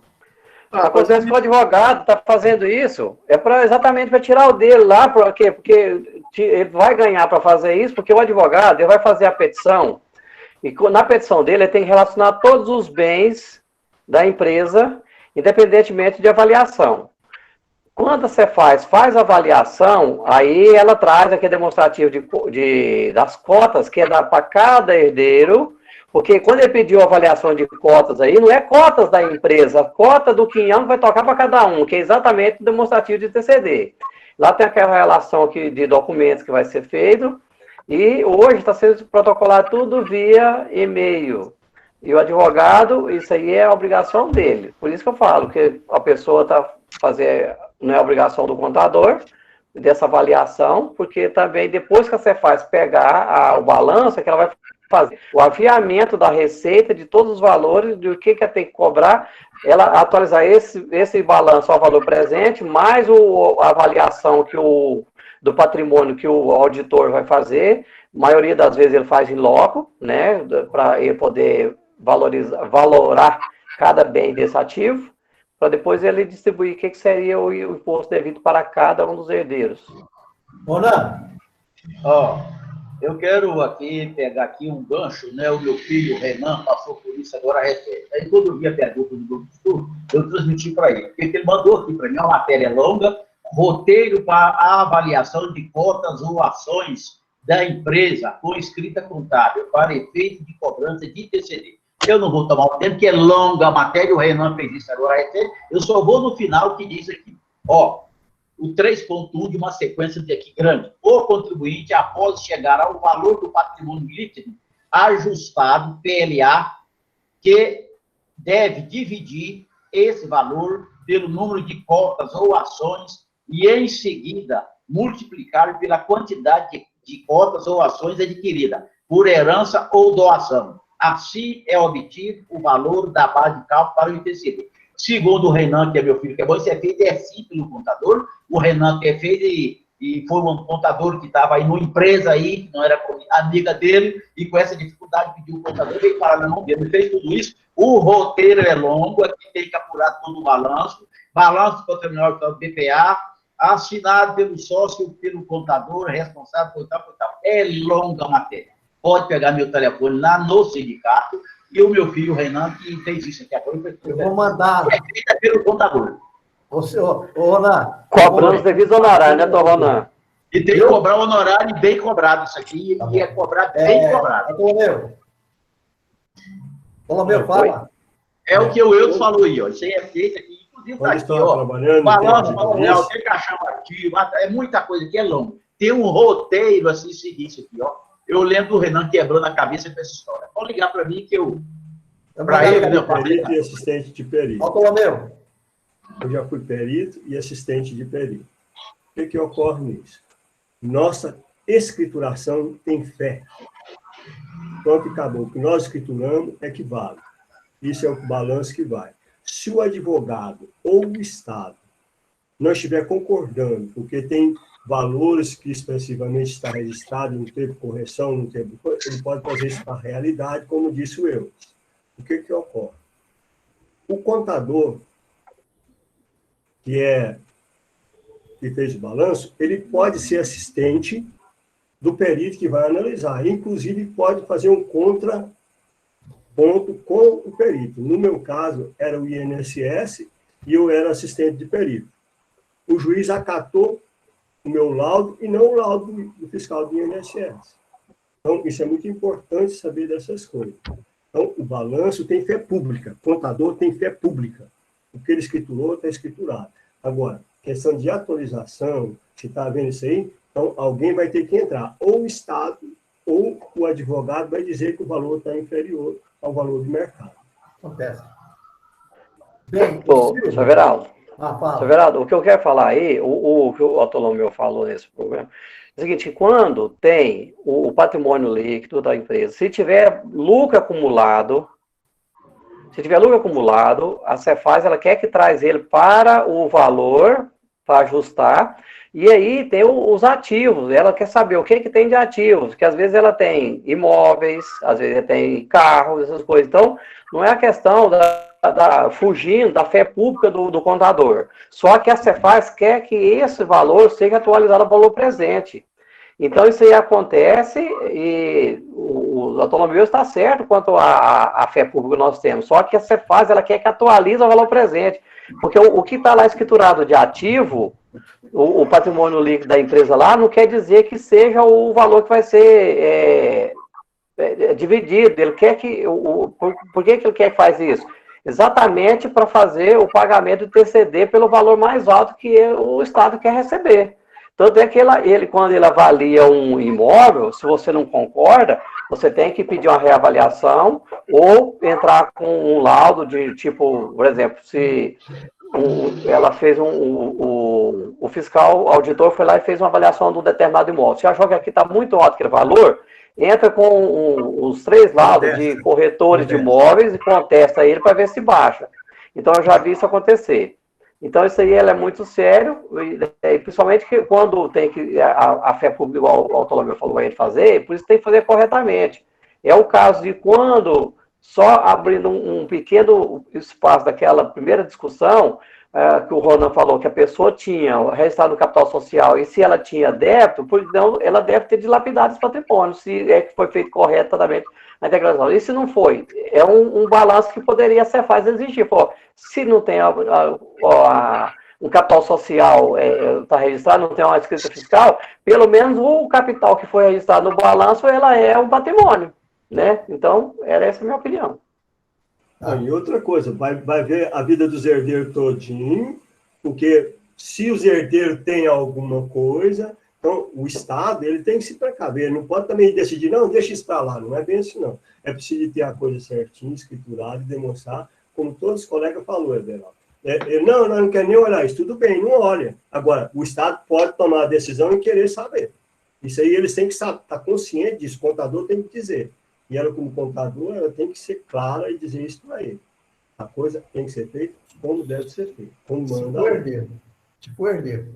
Acontece que o advogado está fazendo isso exatamente para tirar o dele lá, por quê? Porque ele vai ganhar para fazer isso, porque o advogado ele vai fazer a petição. E na petição dele, ele tem que relacionar todos os bens da empresa, independentemente de avaliação. Quando a Cefaz faz a avaliação, aí ela traz aqui demonstrativo das cotas que é para cada herdeiro, porque quando ele pediu a avaliação de cotas aí, não é cotas da empresa, a cota do quinhão vai tocar para cada um, que é exatamente o demonstrativo de TCD. Lá tem aquela relação aqui de documentos que vai ser feito, e hoje está sendo protocolado tudo via e-mail. E o advogado, isso aí é a obrigação dele. Por isso que eu falo que a pessoa está fazendo, não é obrigação do contador, dessa avaliação, porque também depois que a Cefaz pegar o balanço, é que ela vai fazer o aviamento da receita de todos os valores, do que ela tem que cobrar, ela atualizar esse balanço ao valor presente, mais a avaliação do patrimônio que o auditor vai fazer. A maioria das vezes ele faz em loco, né, para ele poder valorar cada bem desse ativo, para depois ele distribuir o que seria o imposto devido para cada um dos herdeiros. Ronan, eu quero aqui pegar aqui um gancho, né? O meu filho, Renan, passou por isso agora recente. Aí todo dia pergunta do grupo de estudo, eu transmiti para ele. Porque ele mandou aqui para mim uma matéria longa, roteiro para a avaliação de cotas ou ações da empresa com escrita contábil para efeito de cobrança de TCD. Eu não vou tomar o tempo, que é longa a matéria, o Renan fez isso agora recente. Eu só vou no final que diz aqui, o 3.1 de uma sequência de aqui grande. O contribuinte, após chegar ao valor do patrimônio líquido ajustado, PLA, que deve dividir esse valor pelo número de cotas ou ações e, em seguida, multiplicar pela quantidade de cotas ou ações adquirida, por herança ou doação. Assim é obtido o valor da base de cálculo para o TCD. Segundo o Renan, que é meu filho, que é bom, isso é feito, é simples no contador. O Renan que é feito e foi um contador que estava aí numa empresa aí, que não era amiga dele, e com essa dificuldade pediu o contador, veio parar na mão dele, ele fez tudo isso. O roteiro é longo, aqui tem que apurar todo o balanço patrimonial do BPA, assinado pelo sócio, pelo contador, responsável por tal. É longa a matéria. Pode pegar meu telefone lá no sindicato, e o meu filho, Renan, que fez isso aqui agora. Eu vou mandar. É feita pelo contador. Ô, Ronan. Cobrando serviço honorário, né, Ronan? E tem que cobrar o honorário bem cobrado isso aqui, e é cobrado bem cobrado. Meu, fala. É o que o Eudes falou aí, ó. Isso aí é feito aqui, inclusive tá aqui, ó. Balanço patrimonial, tem caixão ativo, é muita coisa aqui, é longo. Tem um roteiro assim, seguinte aqui, ó. Eu lembro do Renan quebrando a cabeça com essa história. Pode ligar para mim que eu... Para ele, meu perito e assistente de perito. Eu já fui perito e assistente de perito. O que ocorre nisso? Nossa escrituração tem fé. Pronto, acabou. O que nós escrituramos é que vale. Isso é o balanço que vai. Se o advogado ou o Estado não estiver concordando, porque tem valores que expressivamente está registrado, não teve correção, não teve... Ele pode fazer isso para a realidade, como disse o Eudes. O que ocorre? O contador, que fez o balanço, ele pode ser assistente do perito que vai analisar. Inclusive, pode fazer um contraponto com o perito. No meu caso, era o INSS e eu era assistente de perito. O juiz acatou o meu laudo e não o laudo do fiscal do INSS. Então, isso é muito importante saber dessas coisas. Então, o balanço tem fé pública, o contador tem fé pública. O que ele escriturou está escriturado. Agora, questão de atualização, se está vendo isso aí, então alguém vai ter que entrar. Ou o Estado, ou o advogado vai dizer que o valor está inferior ao valor do mercado. Acontece. Severaldo. Severaldo, o que eu quero falar aí, o que o Bartolomeu falou nesse programa, é o seguinte: quando tem o patrimônio líquido da empresa, se tiver lucro acumulado, a Cefaz, ela quer que traz ele para o valor, para ajustar, e aí tem os ativos, ela quer saber o que tem de ativos, que às vezes ela tem imóveis, às vezes ela tem carros, essas coisas. Então, não é a questão fugindo da fé pública do contador. Só que a Cefaz quer que esse valor seja atualizado ao valor presente. Então, isso aí acontece e o autonomia está certo quanto à fé pública que nós temos. Só que a Cefaz, ela quer que atualize o valor presente. Porque o que está lá escriturado de ativo, o patrimônio líquido da empresa lá, não quer dizer que seja o valor que vai ser dividido. Ele quer que... Por que ele quer que faz isso? Exatamente para fazer o pagamento do TCD pelo valor mais alto que o Estado quer receber. Tanto é que ele, quando ele avalia um imóvel, se você não concorda, você tem que pedir uma reavaliação ou entrar com um laudo de tipo, por exemplo, se ela fez o fiscal, auditor foi lá e fez uma avaliação de um determinado imóvel. Se achou que aqui está muito alto aquele valor, entra com os 3 laudos de corretores de imóveis e contesta ele para ver se baixa. Então, eu já vi isso acontecer. Então, isso aí é muito sério, e principalmente que quando tem que a fé pública, igual o Autonomia falou, vai fazer, por isso tem que fazer corretamente. É o caso de quando, só abrindo um pequeno espaço daquela primeira discussão, que o Ronan falou, que a pessoa tinha registrado no capital social, e se ela tinha débito, então ela deve ter dilapidado esse patrimônio, se é que foi feito corretamente na integração. E se não foi, é um balanço que poderia ser fácil exigir. Pô, se não tem um capital social está registrado, não tem uma escrita fiscal, pelo menos o capital que foi registrado no balanço, ela é um patrimônio, né? Então, era essa a minha opinião. E outra coisa, vai ver a vida dos herdeiros todinho, porque se os herdeiros têm alguma coisa, então o Estado ele tem que se precaver, não pode também decidir, não, deixa isso para lá, não é bem assim, não. É preciso ter a coisa certinha, escriturada, e demonstrar, como todos os colegas falaram, Everaldo. Não, não quer nem olhar isso, tudo bem, não olha. Agora, o Estado pode tomar a decisão e querer saber. Isso aí eles têm que estar conscientes disso, o contador tem que dizer. E ela, como contador, ela tem que ser clara e dizer isso para ele. A coisa tem que ser feita como deve ser feita. Como manda. Tipo herdeiro.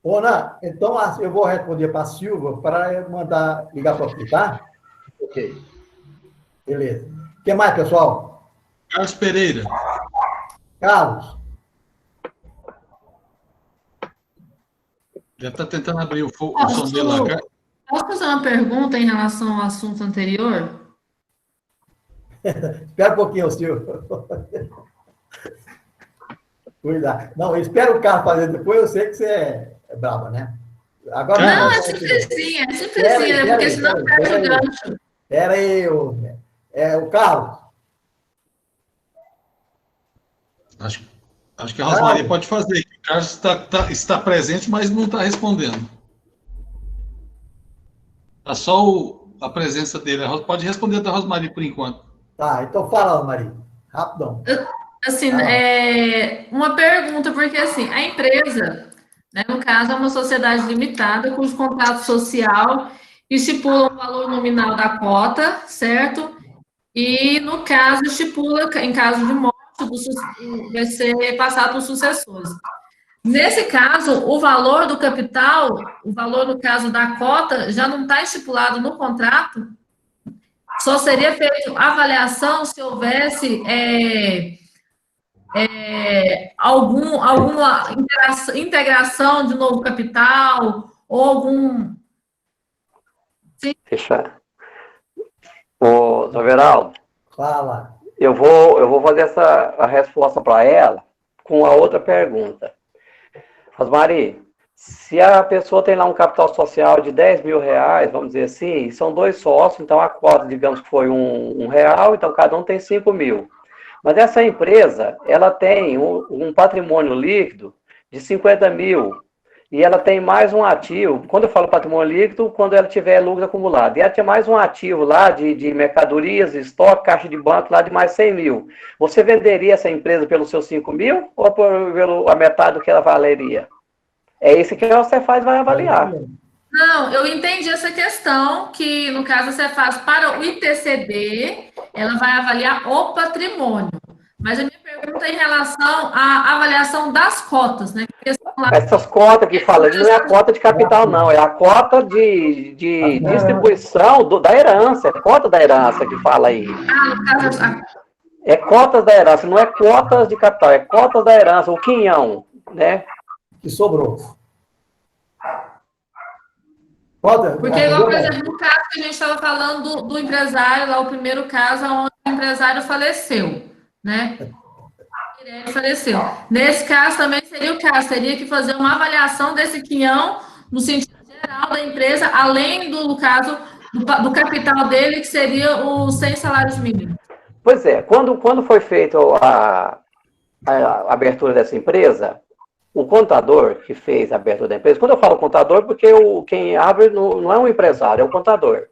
Ana, então eu vou responder para a Silva para mandar ligar para você, tá? Ok. Beleza. O que mais, pessoal? Carlos Pereira. Carlos. Já está tentando abrir o som dele lá. Posso fazer uma pergunta em relação ao assunto anterior? Espera um pouquinho, Silvio. Cuidado. Não, espera o cara fazer depois, eu sei que você é brava, né? Agora, não, é simplesinha, porque senão perde o gancho. Espera aí, o Carlos. Acho que a Rosmaria pode fazer. O Carlos está presente, mas não está respondendo. Está só a presença dele. Pode responder da Rosmaria por enquanto. Tá, então fala, Rosmaria. Rapidão. Assim, uma pergunta, porque assim, a empresa, né, no caso, é uma sociedade limitada, cujo contrato social estipula um valor nominal da cota, certo? E, no caso, estipula, em caso de morte, vai ser passado para os sucessores. Nesse caso, o valor do capital, o valor, no caso da cota, já não está estipulado no contrato? Só seria feita avaliação se houvesse alguma integração de novo capital ou algum... Sim. Fechar. Ô, Everaldo. Fala. Eu vou fazer a resposta para ela com a outra pergunta. Rosmari, se a pessoa tem lá um capital social de 10 mil reais, vamos dizer assim, são 2 sócios, então a cota, digamos que foi um real, então cada um tem 5 mil. Mas essa empresa, ela tem um patrimônio líquido de 50 mil, e ela tem mais um ativo, quando eu falo patrimônio líquido, quando ela tiver lucro acumulado, e ela tem mais um ativo lá de mercadorias, estoque, caixa de banco lá de mais 100 mil. Você venderia essa empresa pelos seus 5 mil ou pela metade do que ela valeria? É isso que a Cefaz vai avaliar. Não, eu entendi essa questão, que no caso a Cefaz, para o ITCD, ela vai avaliar o patrimônio. Mas a minha pergunta é em relação à avaliação das cotas, né? Essas cotas que fala, não é a cota de capital, não, é a cota de distribuição da herança, é cota da herança que fala aí. No caso, é cotas da herança, não é cotas de capital, é cotas da herança, o quinhão, né? Que sobrou. Porque, igual, por exemplo, no caso que a gente estava falando do empresário, lá o primeiro caso, onde o empresário faleceu, né? Ele faleceu. Nesse caso também seria o caso, teria que fazer uma avaliação desse quinhão no sentido geral da empresa, além do caso do capital dele, que seria os 100 salários mínimos. Pois é, quando foi feita a abertura dessa empresa, o contador que fez a abertura da empresa, quando eu falo contador, porque quem abre não é um empresário, é o contador.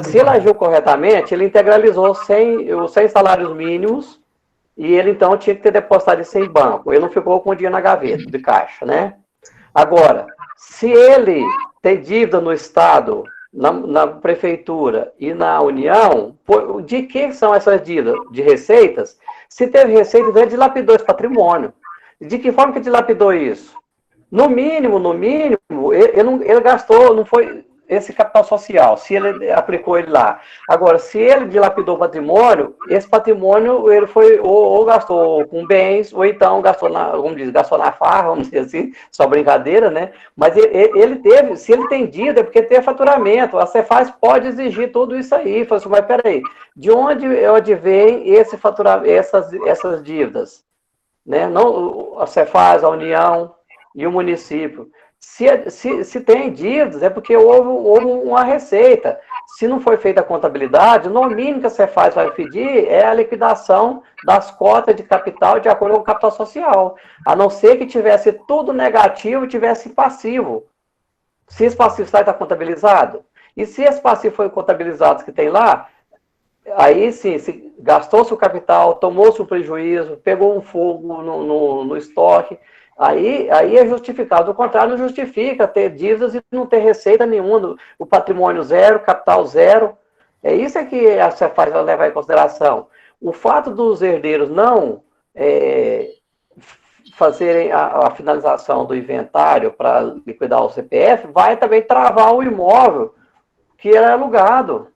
Se ele agiu corretamente, ele integralizou os 100 salários mínimos e ele, então, tinha que ter depositado isso em banco. Ele não ficou com o dinheiro na gaveta de caixa, né? Agora, se ele tem dívida no Estado, na Prefeitura e na União, de que são essas dívidas? De receitas? Se teve receita, ele dilapidou esse patrimônio. De que forma que dilapidou isso? No mínimo, ele gastou, não foi esse capital social, se ele aplicou ele lá. Agora, se ele dilapidou o patrimônio, esse patrimônio ele foi ou gastou com bens, ou então gastou gastou na farra, vamos dizer assim, só brincadeira, né? Mas ele teve, se ele tem dívida, é porque tem faturamento. A Cefaz pode exigir tudo isso aí. Fala assim, mas peraí, de onde advém esse faturamento, essas dívidas? Né? Não, a Cefaz, a União e o município. Se tem dívidas, é porque houve uma receita. Se não foi feita a contabilidade, no mínimo que a Cefaz vai pedir é a liquidação das cotas de capital de acordo com o capital social. A não ser que tivesse tudo negativo e tivesse passivo. Se esse passivo está contabilizado, e se esse passivo foi contabilizado que tem lá, aí sim, se gastou-se o capital, tomou-se um prejuízo, pegou um fogo no estoque, aí é justificado. Do contrário, não justifica ter dívidas e não ter receita nenhuma, o patrimônio zero, capital zero. É isso que a Cefaz vai levar em consideração. O fato dos herdeiros não fazerem a finalização do inventário para liquidar o CPF, vai também travar o imóvel que era alugado.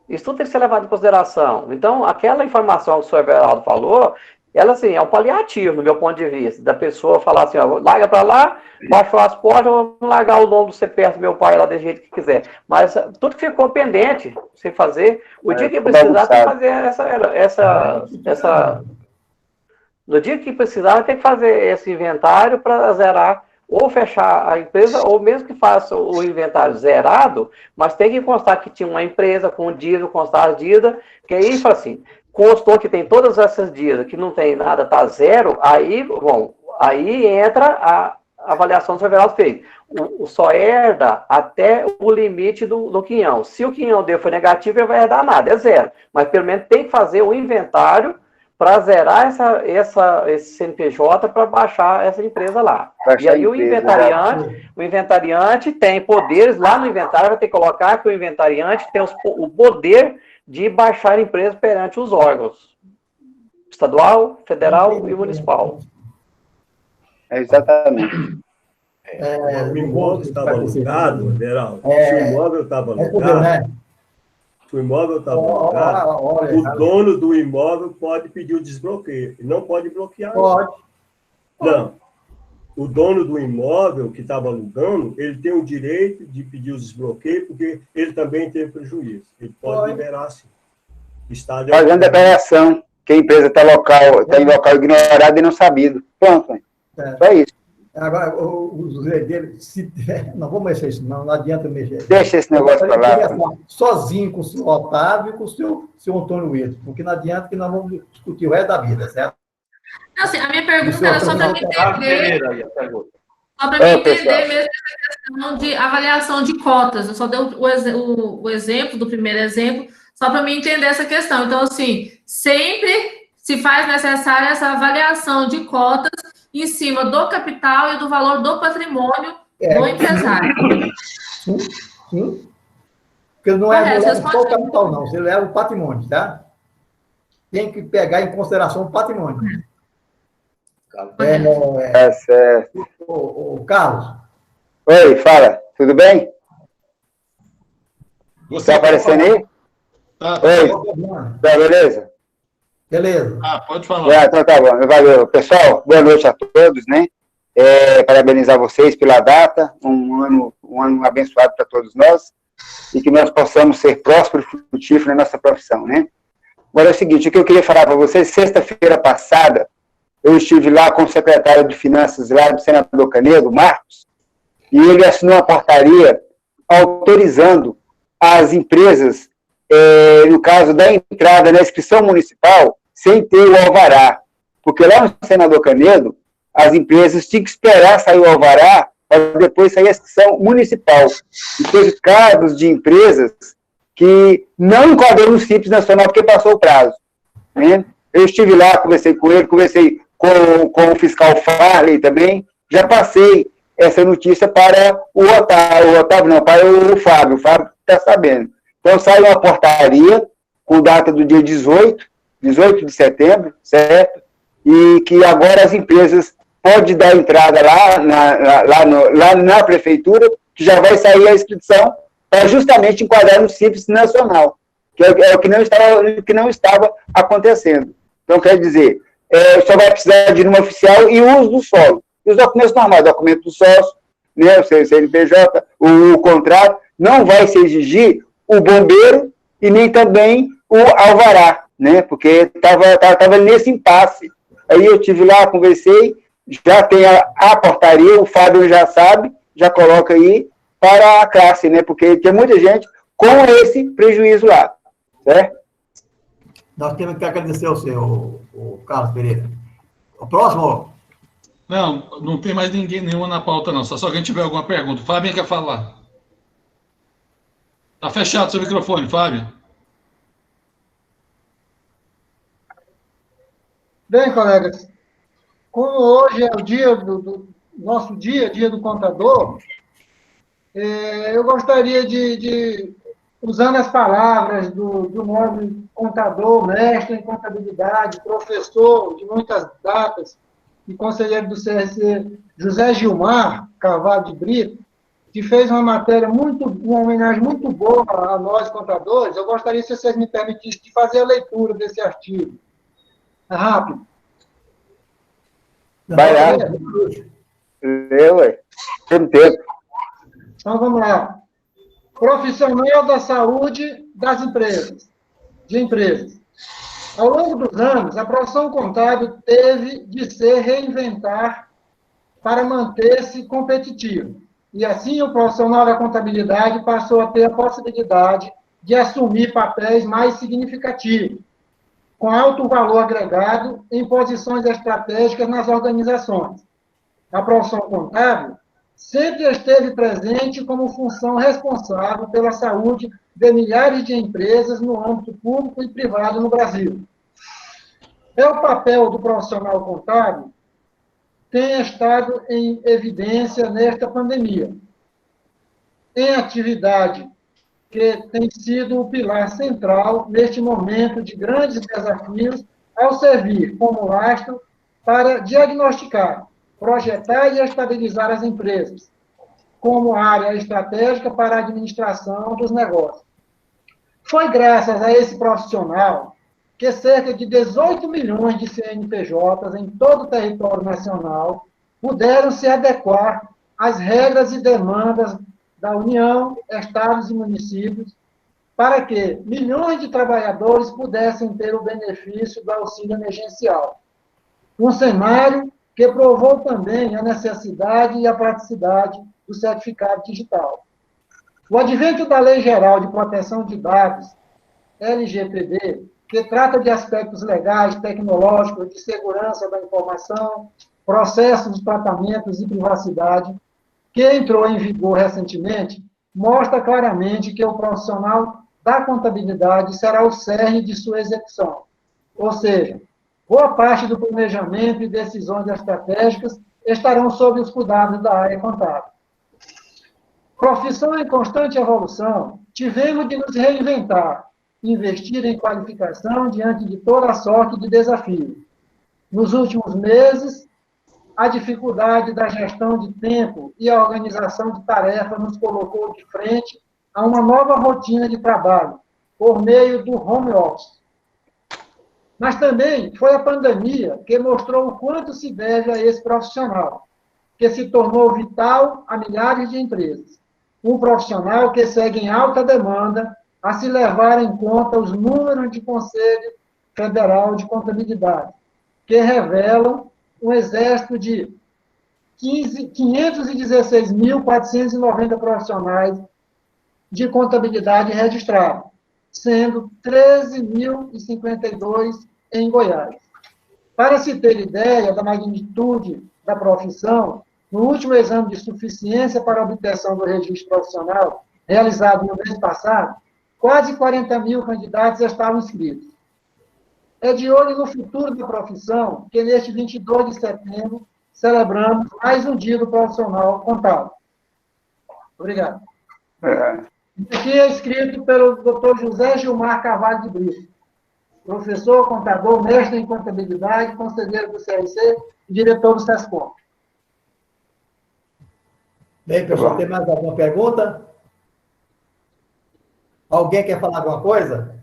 Isso tudo tem que ser levado em consideração. Então, aquela informação que o senhor Everaldo falou, ela, assim, é um paliativo, no meu ponto de vista, da pessoa falar assim, ó, larga para lá, baixou as portas, vamos largar o nome do CPF do meu pai lá do jeito que quiser. Mas tudo que ficou pendente, sem fazer, o dia que precisar, tem que fazer no dia que precisar, tem que fazer esse inventário para zerar, ou fechar a empresa, ou mesmo que faça o inventário zerado, mas tem que constar que tinha uma empresa com dívida, constar as dívidas, que aí, assim, constou que tem todas essas dívidas, que não tem nada, tá zero, aí, bom, aí entra a avaliação do Everaldo fez. Só herda até o limite do quinhão. Se o quinhão dele for negativo, ele vai herdar nada, é zero. Mas pelo menos tem que fazer o inventário para zerar esse CNPJ para baixar essa empresa lá. E aí o inventariante tem poderes, lá no inventário vai ter que colocar que o inventariante tem o poder de baixar a empresa perante os órgãos estadual, federal e municipal. Exatamente. O imóvel estava alugado, Geraldo. Se o imóvel estava alugado, o dono do imóvel pode pedir o desbloqueio. Ele não pode bloquear. Pode. Não. O dono do imóvel que estava alugando, ele tem o direito de pedir o desbloqueio, porque ele também teve prejuízo. Ele pode liberar, sim. Fazendo declaração que a empresa está em local ignorado e não sabido. Pronto. Só isso. Agora, os herdeiros, não vou mexer isso, não adianta mexer. Deixa esse negócio para lá. Sozinho com o senhor Otávio e com o seu Antônio Wilson, porque não adianta que nós vamos discutir o resto da vida, certo? Não, assim, a minha pergunta era só para me entender. Só para me entender mesmo essa questão de avaliação de cotas. Eu só dei o exemplo, do primeiro exemplo, só para me entender essa questão. Então, assim, sempre se faz necessária essa avaliação de cotas em cima do capital e do valor do patrimônio do empresário. Sim. Porque não é só o capital, não. Você leva o patrimônio, tá? Tem que pegar em consideração o patrimônio. Certo. O Carlos. Oi, fala. Tudo bem? Você está aparecendo aí? Oi. Tá, beleza? Beleza. Pode falar. Então tá bom. Valeu. Pessoal, boa noite a todos, né? parabenizar vocês pela data, um ano abençoado para todos nós, e que nós possamos ser prósperos e frutíferos na nossa profissão, né? Agora é o seguinte, o que eu queria falar para vocês, sexta-feira passada, eu estive lá com o secretário de Finanças lá do senador Canedo, Marcos, e ele assinou uma portaria autorizando as empresas, no caso da entrada na inscrição municipal, sem ter o alvará. Porque lá no senador Canedo, as empresas tinham que esperar sair o alvará para depois sair a inscrição municipal. E teve casos de empresas que não enquadrou no Simples Nacional porque passou o prazo. Né? Eu estive lá, conversei com ele, conversei com o fiscal Farley também, já passei essa notícia para o Otávio não, para o Fábio está sabendo. Então, saiu uma portaria com data do dia 18 de setembro, certo? E que agora as empresas podem dar entrada lá na prefeitura, que já vai sair a inscrição para justamente enquadrar no Simples Nacional, que é o que não estava acontecendo. Então, quer dizer, só vai precisar de uma oficial e o uso do solo. E os documentos normais, documento do sócio, né, o CNPJ, o contrato, não vai se exigir o bombeiro e nem também o alvará, né, porque estava nesse impasse. Aí eu estive lá, conversei, já tem a portaria, o Fábio já sabe, já coloca aí para a classe, né, porque tem muita gente com esse prejuízo lá, certo? Nós temos que agradecer ao seu, o Carlos Pereira. O próximo. Não tem mais nenhuma na pauta, não. Só quem tiver alguma pergunta. Fábio quer falar. Está fechado seu microfone, Fábio. Bem, colegas, como hoje é o dia nosso dia do contador, eu gostaria de usando as palavras do nobre contador, mestre em contabilidade, professor de muitas datas, e conselheiro do CRC, José Gilmar Carvalho de Brito, que fez uma matéria uma homenagem muito boa a nós, contadores. Eu gostaria, se vocês me permitissem, de fazer a leitura desse artigo. É rápido. Vai lá. Lê, ué. Tem tempo. Então, vamos lá. Profissional da saúde de empresas. Ao longo dos anos, a profissão contábil teve de se reinventar para manter-se competitiva. E assim, o profissional da contabilidade passou a ter a possibilidade de assumir papéis mais significativos, com alto valor agregado em posições estratégicas nas organizações. A profissão contábil sempre esteve presente como função responsável pela saúde de milhares de empresas no âmbito público e privado no Brasil. O papel do profissional contábil tem estado em evidência nesta pandemia, em atividade que tem sido o pilar central neste momento de grandes desafios, ao servir como lastro para diagnosticar, projetar e estabilizar as empresas, como área estratégica para a administração dos negócios. Foi graças a esse profissional que cerca de 18 milhões de CNPJs em todo o território nacional puderam se adequar às regras e demandas da União, estados e municípios, para que milhões de trabalhadores pudessem ter o benefício do auxílio emergencial. Um cenário que provou também a necessidade e a praticidade do certificado digital. O advento da Lei Geral de Proteção de Dados, LGPD, que trata de aspectos legais, tecnológicos, de segurança da informação, processos de tratamentos e privacidade, que entrou em vigor recentemente, mostra claramente que o profissional da contabilidade será o cerne de sua execução. Ou seja, boa parte do planejamento e decisões estratégicas estarão sob os cuidados da área contábil. Profissão em constante evolução, tivemos de nos reinventar, investir em qualificação diante de toda a sorte de desafios. Nos últimos meses, a dificuldade da gestão de tempo e a organização de tarefas nos colocou de frente a uma nova rotina de trabalho, por meio do home office. Mas também foi a pandemia que mostrou o quanto se deve a esse profissional. que se tornou vital a milhares de empresas. Um profissional que segue em alta demanda a se levar em conta os números de Conselho Federal de Contabilidade, que revelam um exército de 516.490 profissionais de contabilidade registrados, sendo 13.052 em Goiás. Para se ter ideia da magnitude da profissão, no último exame de suficiência para obtenção do registro profissional, realizado no mês passado, quase 40 mil candidatos estavam inscritos. É de olho no futuro da profissão que, neste 22 de setembro, celebramos mais um dia do profissional contábil. Obrigado. Aqui é escrito pelo Dr. José Gilmar Carvalho de Brito, professor, contador, mestre em contabilidade, conselheiro do CRC e diretor do SESCOM. Bem, pessoal, tem mais alguma pergunta? Alguém quer falar alguma coisa?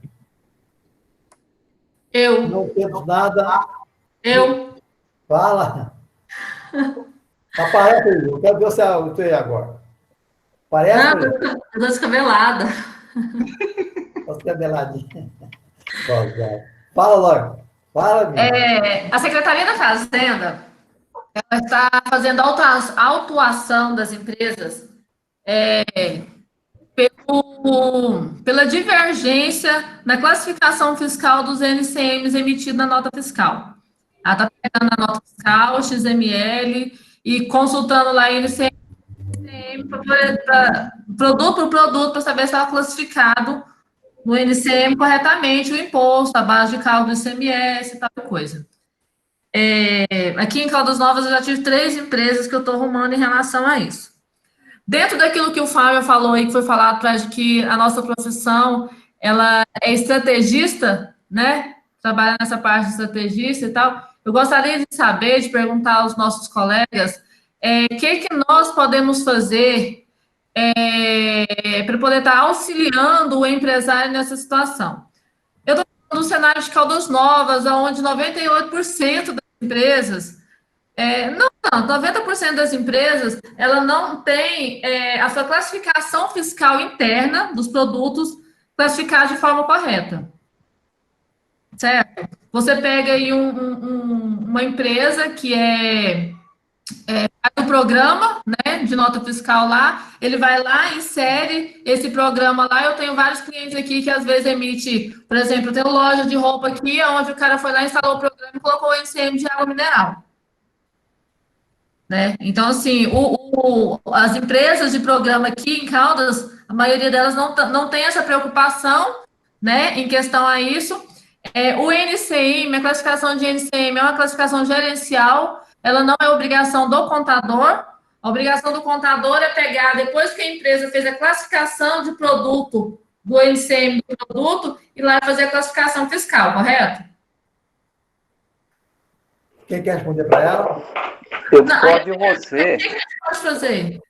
Eu. Não temos nada. Eu. Fala. Aparece aí, eu quero ver você aí agora. Parece? Não, eu tô descabelada. Tô descabeladinha. Fala logo. Fala, A Secretaria da Fazenda ela está fazendo autuação das empresas pela divergência na classificação fiscal dos NCMs emitidos na nota fiscal. Ela está pegando a nota fiscal, XML, e consultando lá NCM produto por produto para saber se está classificado no NCM corretamente o imposto, a base de cálculo do ICMS e tal coisa. Aqui em Caldas Novas eu já tive 3 empresas que eu estou arrumando em relação a isso. Dentro daquilo que o Fábio falou aí, que foi falado atrás de que a nossa profissão, ela é estrategista, né? Trabalha nessa parte de estrategista e tal. Eu gostaria de saber, de perguntar aos nossos colegas, o que nós podemos fazer para poder estar auxiliando o empresário nessa situação. Eu estou falando do cenário de Caldas Novas, onde 98% das empresas, 90% das empresas, ela não tem a sua classificação fiscal interna dos produtos classificada de forma correta. Certo? Você pega aí uma empresa que o programa, né, de nota fiscal lá, ele vai lá, insere esse programa lá. Eu tenho vários clientes aqui que às vezes emite, por exemplo, eu tenho loja de roupa aqui, onde o cara foi lá, instalou o programa e colocou o NCM de água mineral. Né? Então, assim, as empresas de programa aqui em Caldas, a maioria delas não tem essa preocupação, né, em questão a isso. O NCM, a classificação de NCM é uma classificação gerencial, ela não é obrigação do contador. A obrigação do contador é pegar, depois que a empresa fez a classificação de produto, do NCM do produto, e lá fazer a classificação fiscal, correto? Quem quer responder para ela? Eu discordo de você. O que a gente pode fazer?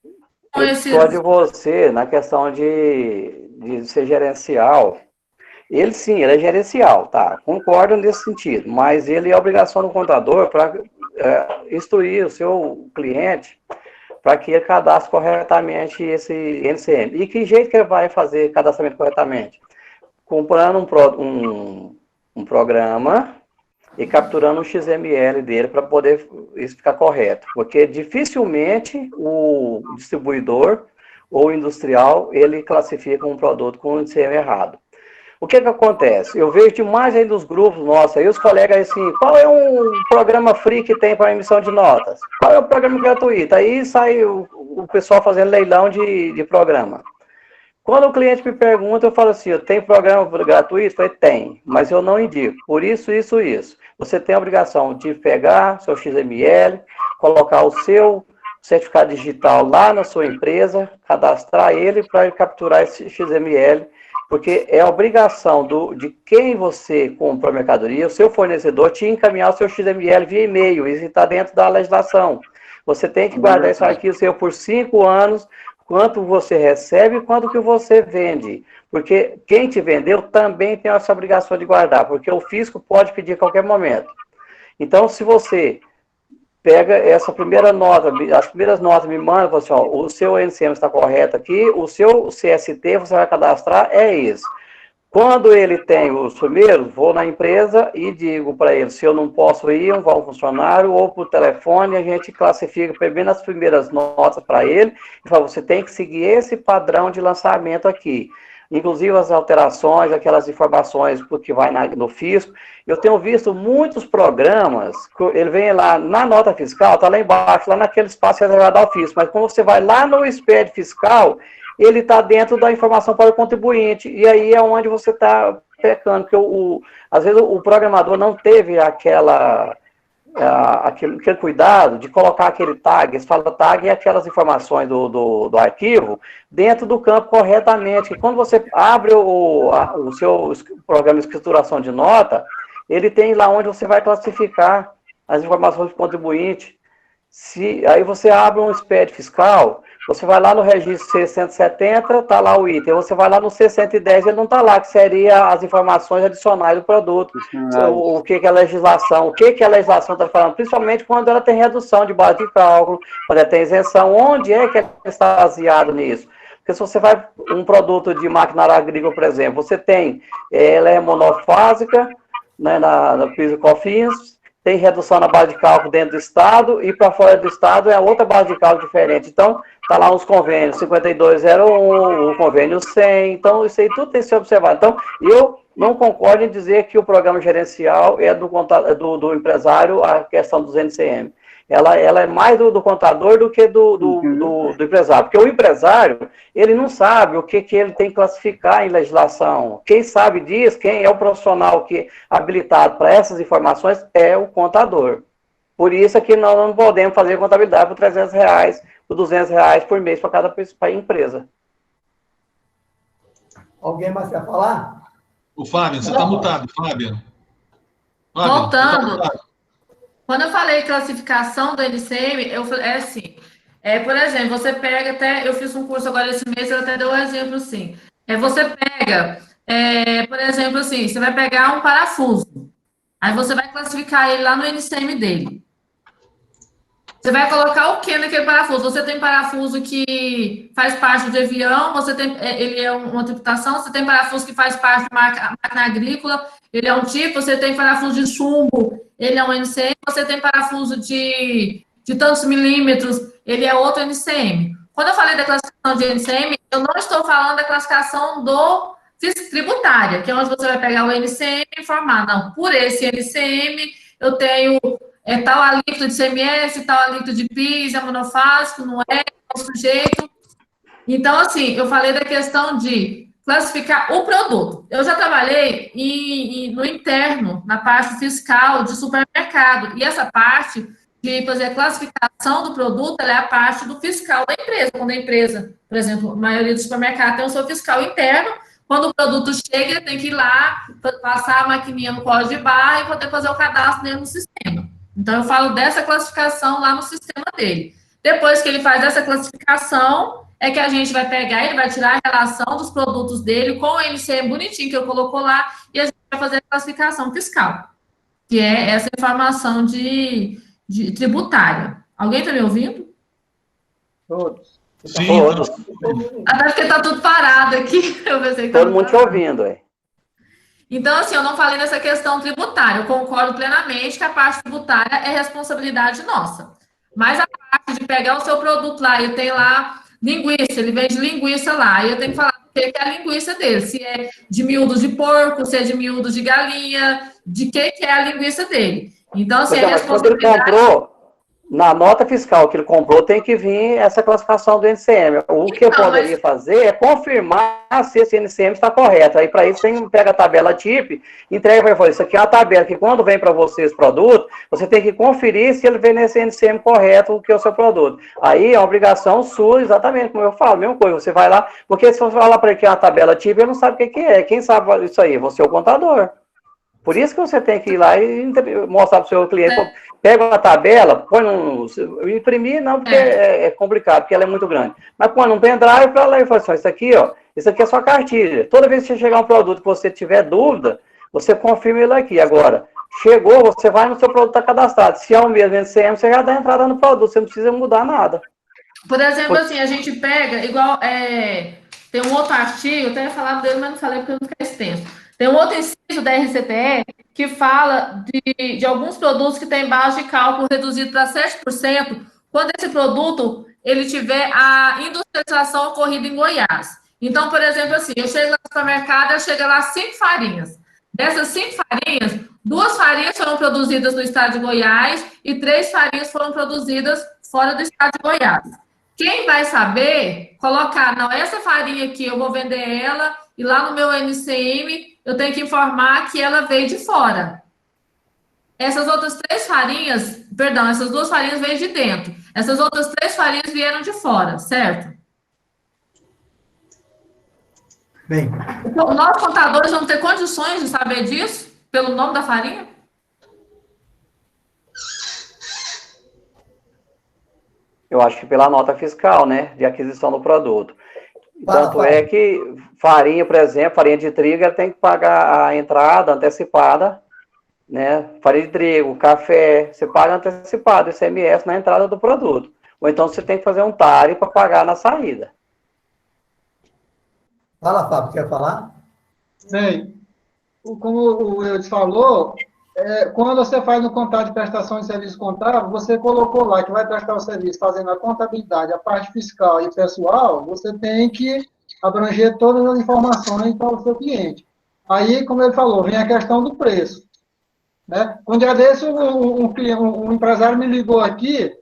Eu discordo de você na questão de ser gerencial. Ele sim, ele é gerencial, tá? Concordo nesse sentido, mas ele é obrigação do contador para instruir o seu cliente para que ele cadastre corretamente esse NCM. E que jeito que ele vai fazer cadastramento corretamente? Comprando um programa e capturando o XML dele para poder isso ficar correto. Porque dificilmente o distribuidor ou o industrial, ele classifica um produto com o NCM errado. O que acontece? Eu vejo demais aí dos grupos nossos, aí os colegas assim, qual é um programa free que tem para emissão de notas? Qual é o programa gratuito? Aí sai o pessoal fazendo leilão de programa. Quando o cliente me pergunta, eu falo assim, eu tenho programa gratuito? Eu falei, tem, mas eu não indico. Por isso. Você tem a obrigação de pegar seu XML, colocar o seu certificado digital lá na sua empresa, cadastrar ele para ele capturar esse XML, porque é a obrigação de quem você comprou a mercadoria, o seu fornecedor, te encaminhar o seu XML via e-mail, isso está dentro da legislação. Você tem que guardar esse arquivo seu por 5 anos, quanto você recebe e quanto que você vende. Porque quem te vendeu também tem essa obrigação de guardar, porque o fisco pode pedir a qualquer momento. Então, se você pega essa primeira nota, as primeiras notas me mandam, fala assim, ó, o seu NCM está correto aqui, o seu CST você vai cadastrar, é esse. Quando ele tem os primeiros, vou na empresa e digo para ele, se eu não posso ir, um funcionário, ou por telefone, a gente classifica primeiro as primeiras notas para ele, e fala, você tem que seguir esse padrão de lançamento aqui. Inclusive as alterações, aquelas informações que vai no fisco. Eu tenho visto muitos programas, ele vem lá na nota fiscal, está lá embaixo, lá naquele espaço reservado ao fisco, mas quando você vai lá no SPED fiscal, ele está dentro da informação para o contribuinte, e aí é onde você está pecando, porque às vezes o programador não teve aquele cuidado de colocar aquele tag, eles falam tag e aquelas informações do arquivo dentro do campo corretamente, que quando você abre o seu programa de escrituração de nota, ele tem lá onde você vai classificar as informações do contribuinte. Aí você abre um SPED fiscal, você vai lá no registro 670, está lá o item. Você vai lá no 610, ele não está lá, que seria as informações adicionais do produto. O que é a legislação, o que a legislação está falando, principalmente quando ela tem redução de base de cálculo, quando ela tem isenção, onde é que ela está baseado nisso? Porque se você vai um produto de maquinário agrícola, por exemplo, você tem, ela é monofásica, né, na PIS e COFINS, tem redução na base de cálculo dentro do Estado, e para fora do Estado é outra base de cálculo diferente. Então, está lá os convênios 5201, o convênio 100, então isso aí tudo tem que ser observado. Então, eu não concordo em dizer que o programa gerencial é do empresário a questão dos NCM. Ela é mais do contador do que do empresário, porque o empresário, ele não sabe o que ele tem que classificar em legislação. Quem sabe disso, quem é o profissional que habilitado para essas informações é o contador. Por isso é que nós não podemos fazer contabilidade por R$300, por R$200 por mês para cada empresa. Alguém mais quer falar? O Fábio, você está mutado, Fábio. Voltando. Quando eu falei classificação do NCM, eu falei, assim, por exemplo, você pega até, eu fiz um curso agora esse mês, eu até dei um exemplo assim, você pega, por exemplo assim, você vai pegar um parafuso, aí você vai classificar ele lá no NCM dele. Você vai colocar o que naquele parafuso? Você tem parafuso que faz parte de avião, ele é uma tributação, você tem parafuso que faz parte de máquina agrícola, ele é um tipo, você tem parafuso de chumbo, ele é um NCM, você tem parafuso de tantos milímetros, ele é outro NCM. Quando eu falei da classificação de NCM, eu não estou falando da classificação tributária, que é onde você vai pegar o NCM e informar, não, por esse NCM eu tenho tal alíquota de CMS, tal alíquota de PIS, é monofásico, não é o sujeito. Então, assim, eu falei da questão de classificar o produto. Eu já trabalhei no interno, na parte fiscal de supermercado, e essa parte de fazer a classificação do produto, ela é a parte do fiscal da empresa. Quando a empresa, por exemplo, a maioria dos supermercados tem o seu fiscal interno, quando o produto chega, tem que ir lá, passar a maquininha no código de barra e poder fazer o cadastro dentro do sistema. Então, eu falo dessa classificação lá no sistema dele. Depois que ele faz essa classificação, é que a gente vai pegar, ele vai tirar a relação dos produtos dele com o NCM bonitinho que eu colocou lá, e a gente vai fazer a classificação fiscal, que é essa informação de tributária. Alguém está me ouvindo? Todos. Sim. Todos. Até porque está tudo parado aqui. Eu pensei que todo mundo te ouvindo, aí. Então, assim, eu não falei nessa questão tributária. Eu concordo plenamente que a parte tributária é responsabilidade nossa. Mas a parte de pegar o seu produto lá, eu tenho lá linguiça, ele vende linguiça lá, e eu tenho que falar o que é a linguiça dele, se é de miúdos de porco, se é de miúdos de galinha, de que é a linguiça dele. Então, assim, a responsabilidade... Quando ele comprou, na nota fiscal que ele comprou, tem que vir essa classificação do NCM. O que eu poderia fazer é confirmar se esse NCM está correto. Aí, para isso, você pega a tabela TIP, entrega para ele. Isso aqui é uma tabela que, quando vem para você esse produto, você tem que conferir se ele vem nesse NCM correto, o que é o seu produto. Aí, é uma obrigação sua, exatamente como eu falo, mesma coisa. Você vai lá, porque se você falar para ele que é uma tabela TIP, ele não sabe o que é. Quem sabe isso aí? Você é o contador. Por isso que você tem que ir lá e mostrar para o seu cliente, pega uma tabela, põe imprimir não, porque é complicado, porque ela é muito grande. Mas põe num pendrive para lá e fala assim, isso aqui é sua cartilha. Toda vez que você chegar um produto que você tiver dúvida, você confirma ele aqui. Agora, chegou, você vai no seu produto tá cadastrado. Se é o mesmo NCM, você já dá entrada no produto, você não precisa mudar nada. Por exemplo, assim, a gente pega, igual, tem um outro artigo, eu até ia falar dele, mas não falei porque não fica extenso. Tem um outro inciso da RCTE que fala de alguns produtos que têm base de cálculo reduzido para 7%, quando esse produto ele tiver a industrialização ocorrida em Goiás. Então, por exemplo, assim, eu chego lá no supermercado, eu chego lá 5 farinhas. Dessas 5 farinhas, 2 farinhas foram produzidas no estado de Goiás e 3 farinhas foram produzidas fora do estado de Goiás. Quem vai saber colocar, não, essa farinha aqui eu vou vender ela e lá no meu NCM eu tenho que informar que ela veio de fora. Essas outras 3 farinhas, perdão, essas 2 farinhas veio de dentro. Essas outras 3 farinhas vieram de fora, certo? Bem. Então, nós contadores vamos ter condições de saber disso pelo nome da farinha? Eu acho que pela nota fiscal, né, de aquisição do produto. Tanto é que farinha, por exemplo, farinha de trigo, ela tem que pagar a entrada antecipada, né? Farinha de trigo, café, você paga antecipado ICMS na entrada do produto. Ou então você tem que fazer um TARI para pagar na saída. Fala, Fábio, quer falar? Bem, como o Eudes falou, quando você faz no contrato de prestação de serviço contábil, você colocou lá que vai prestar o serviço fazendo a contabilidade, a parte fiscal e pessoal, você tem que abranger todas as informações para o seu cliente. Aí, como ele falou, vem a questão do preço. Né? Um dia desse, um empresário me ligou aqui,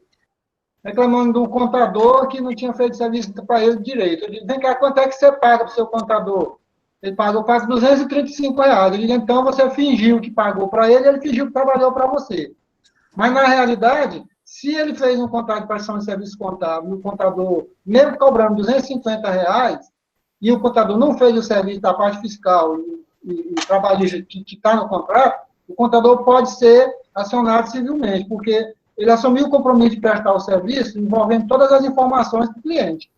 reclamando de um contador que não tinha feito serviço para ele direito. Eu disse, vem cá, quanto é que você paga para o seu contador? Ele pagou quase R$235. Eu digo, então você fingiu que pagou para ele, ele fingiu que trabalhou para você. Mas, na realidade, se ele fez um contrato de prestação de serviço contábil, e o contador, mesmo cobrando R$250, e o contador não fez o serviço da parte fiscal e trabalhista que está no contrato, o contador pode ser acionado civilmente, porque ele assumiu o compromisso de prestar o serviço envolvendo todas as informações do cliente.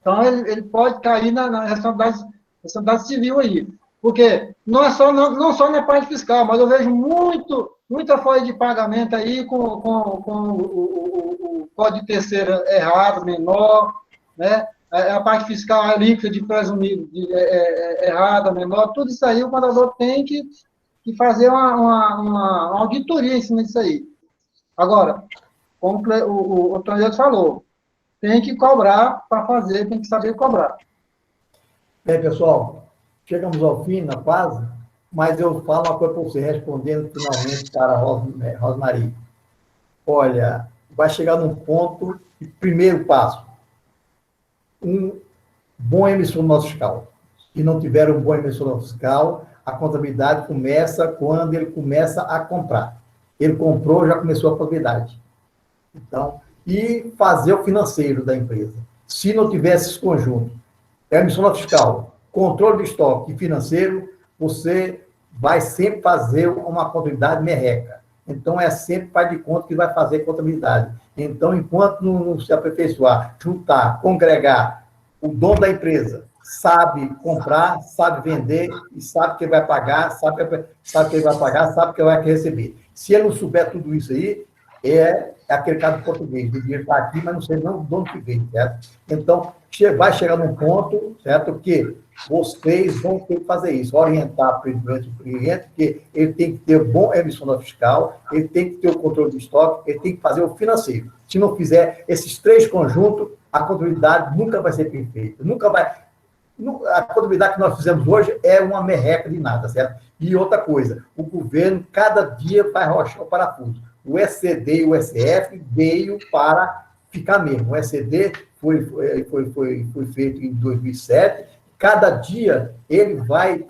Então, ele pode cair na responsabilidade civil aí. Porque não só na parte fiscal, mas eu vejo muita folha de pagamento aí com o código terceiro errado, menor, né? A parte fiscal, a líquida de presumido errada, menor, tudo isso aí o contador tem que fazer uma auditoria em cima disso aí. Agora, como o Antônio falou, tem que cobrar para fazer, tem que saber cobrar. Bem, pessoal, chegamos ao fim, na quase, mas eu falo uma coisa para você, respondendo finalmente para a Rosmarie. Olha, vai chegar num ponto, primeiro passo, um bom emissor fiscal. Se não tiver um bom emissor fiscal, a contabilidade começa quando ele começa a comprar. Ele comprou, já começou a propriedade. Então, e fazer o financeiro da empresa. Se não tivesse esse conjunto, emissão fiscal, controle de estoque e financeiro, você vai sempre fazer uma contabilidade merreca. Então, é sempre faz de conta que vai fazer contabilidade. Então, enquanto não se aperfeiçoar, juntar, congregar, o dono da empresa sabe comprar, sabe vender, e sabe que vai pagar, sabe que ele vai pagar, sabe que vai receber. Se ele não souber tudo isso aí, é aquele caso português, o dinheiro está aqui, mas não sei não de onde que vem, certo? Então, vai chegar num ponto, certo, que vocês vão ter que fazer isso, orientar o cliente, que ele tem que ter bom emissão fiscal, ele tem que ter o controle de estoque, ele tem que fazer o financeiro. Se não fizer esses 3 conjuntos, a contabilidade nunca vai ser perfeita, nunca vai... A contabilidade que nós fizemos hoje é uma merreca de nada, certo? E outra coisa, o governo cada dia vai rochar o parafuso. O SCD e o SF veio para ficar mesmo. O SCD foi feito em 2007. Cada dia ele vai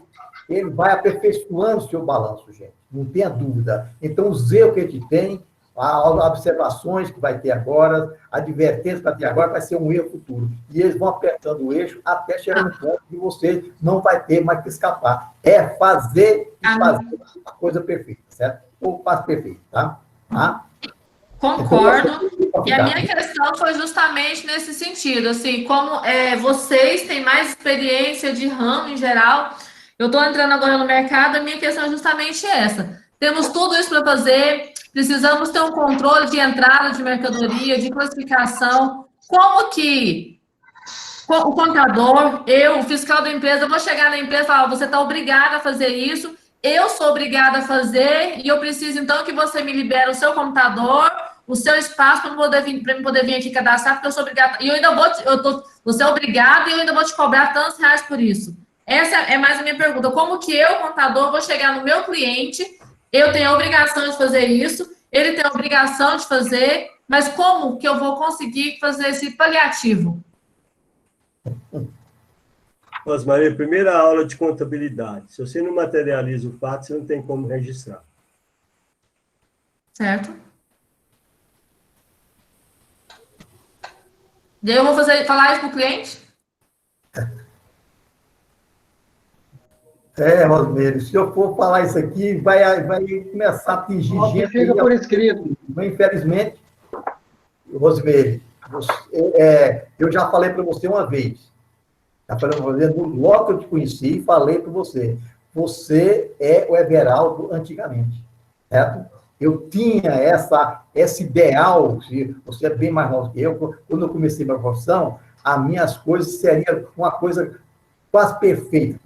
aperfeiçoando o seu balanço, gente. Não tenha dúvida. Então, os erros que a gente tem, as observações que vai ter agora, a advertência que vai ter agora, vai ser um erro futuro. E eles vão apertando o eixo até chegar no ponto que você não vai ter mais que escapar. É fazer a coisa perfeita, certo? O passo perfeito, tá? Concordo. E a minha questão foi justamente nesse sentido, assim, como vocês têm mais experiência de ramo em geral, eu estou entrando agora no mercado, a minha questão é justamente essa. temos tudo isso para fazer, precisamos ter um controle de entrada de mercadoria, de classificação. Como que o contador, o fiscal da empresa, vou chegar na empresa e falar, você está obrigado a fazer isso, eu sou obrigada a fazer, e eu preciso, então, que você me libere o seu computador, o seu espaço para eu poder vir aqui cadastrar, porque eu sou obrigada, e eu ainda você é obrigado e eu ainda vou te cobrar tantos reais por isso. Essa é mais a minha pergunta. Como que eu, contador, vou chegar no meu cliente, eu tenho a obrigação de fazer isso, ele tem a obrigação de fazer, mas como que eu vou conseguir fazer esse paliativo? Rosmaria, primeira aula de contabilidade. Se você não materializa o fato, você não tem como registrar. Certo. E aí eu vou falar isso para o cliente? Rosmeiro, se eu for falar isso aqui, vai começar a atingir gente. Fica por escrito. Infelizmente, Rosmeiro, eu já falei para você uma vez. Já falei para você, logo que eu te conheci, falei para você. Você é o Everaldo antigamente, certo? Eu tinha esse ideal, você é bem mais novo que eu, quando eu comecei minha profissão, as minhas coisas seriam uma coisa quase perfeita.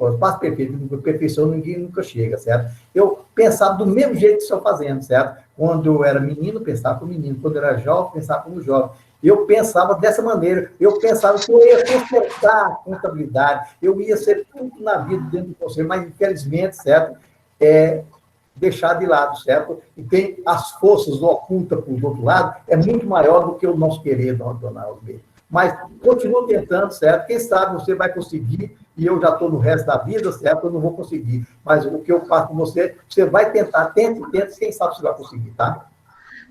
Perfeição ninguém nunca chega, certo? Eu pensava do mesmo jeito que estou fazendo, certo? Quando eu era menino, pensava como menino. Quando eu era jovem, pensava como jovem. Eu pensava dessa maneira. Eu pensava que eu ia consertar a contabilidade. Eu ia ser tudo na vida dentro do conselho, mas infelizmente, certo? Deixar de lado, certo? E tem as forças ocultas por outro lado, é muito maior do que o nosso querer, dona Almeida. Mas continua tentando, certo? Quem sabe você vai conseguir, e eu já estou no resto da vida, certo? Eu não vou conseguir. Mas o que eu faço com você, você vai tentar, tenta, quem sabe você vai conseguir, tá?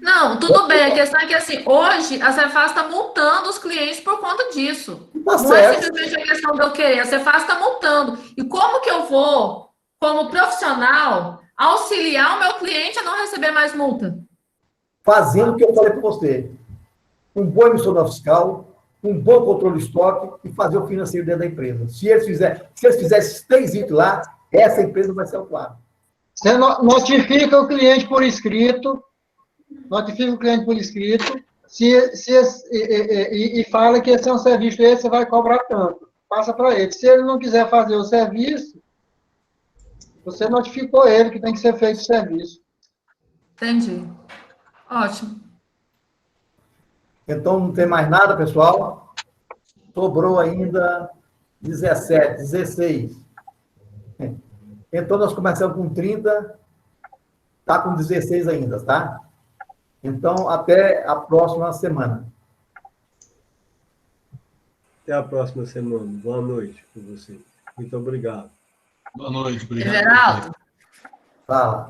Não, tudo bem. A questão é que, assim, hoje a Cefaz está multando os clientes por conta disso. Tá não é simplesmente a questão de eu querer. A Cefaz está multando. E como que eu vou, como profissional, auxiliar o meu cliente a não receber mais multa? Fazendo o que eu falei para você. Um bom emissor fiscal, um bom controle de estoque e fazer o financeiro dentro da empresa. Se eles fizerem esses 3 itens lá, essa empresa vai ser autuada. Você notifica o cliente por escrito, e fala que esse é um serviço dele, você vai cobrar tanto. Passa para ele. Se ele não quiser fazer o serviço, você notificou ele que tem que ser feito o serviço. Entendi. Ótimo. Então, não tem mais nada, pessoal. Sobrou ainda 17, 16. Então, nós começamos com 30, está com 16 ainda, tá? Então, até a próxima semana. Até a próxima semana. Boa noite para você. Muito obrigado. Boa noite, obrigado. Geraldo. Fala.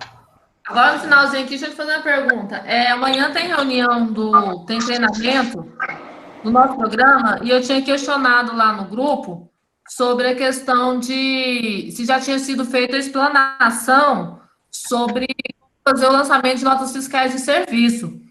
Agora, no finalzinho aqui, deixa eu te fazer uma pergunta. Amanhã tem reunião tem treinamento do nosso programa, e eu tinha questionado lá no grupo sobre a questão de se já tinha sido feita a explanação sobre fazer o lançamento de notas fiscais de serviço.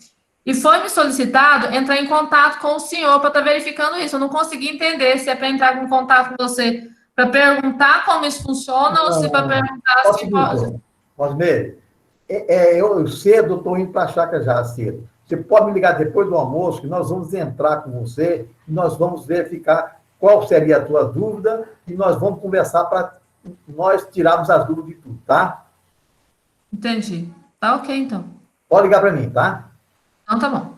E foi me solicitado entrar em contato com o senhor para estar verificando isso. Eu não consegui entender se é para entrar em contato com você para perguntar como isso funciona ou se para perguntar se pode. Rosmeire, eu cedo estou indo para a chácara já cedo. Você pode me ligar depois do almoço, que nós vamos entrar com você e nós vamos verificar qual seria a tua dúvida e nós vamos conversar para nós tirarmos as dúvidas de tudo, tá? Entendi. Tá ok, então. Pode ligar para mim, tá? Então tá bom.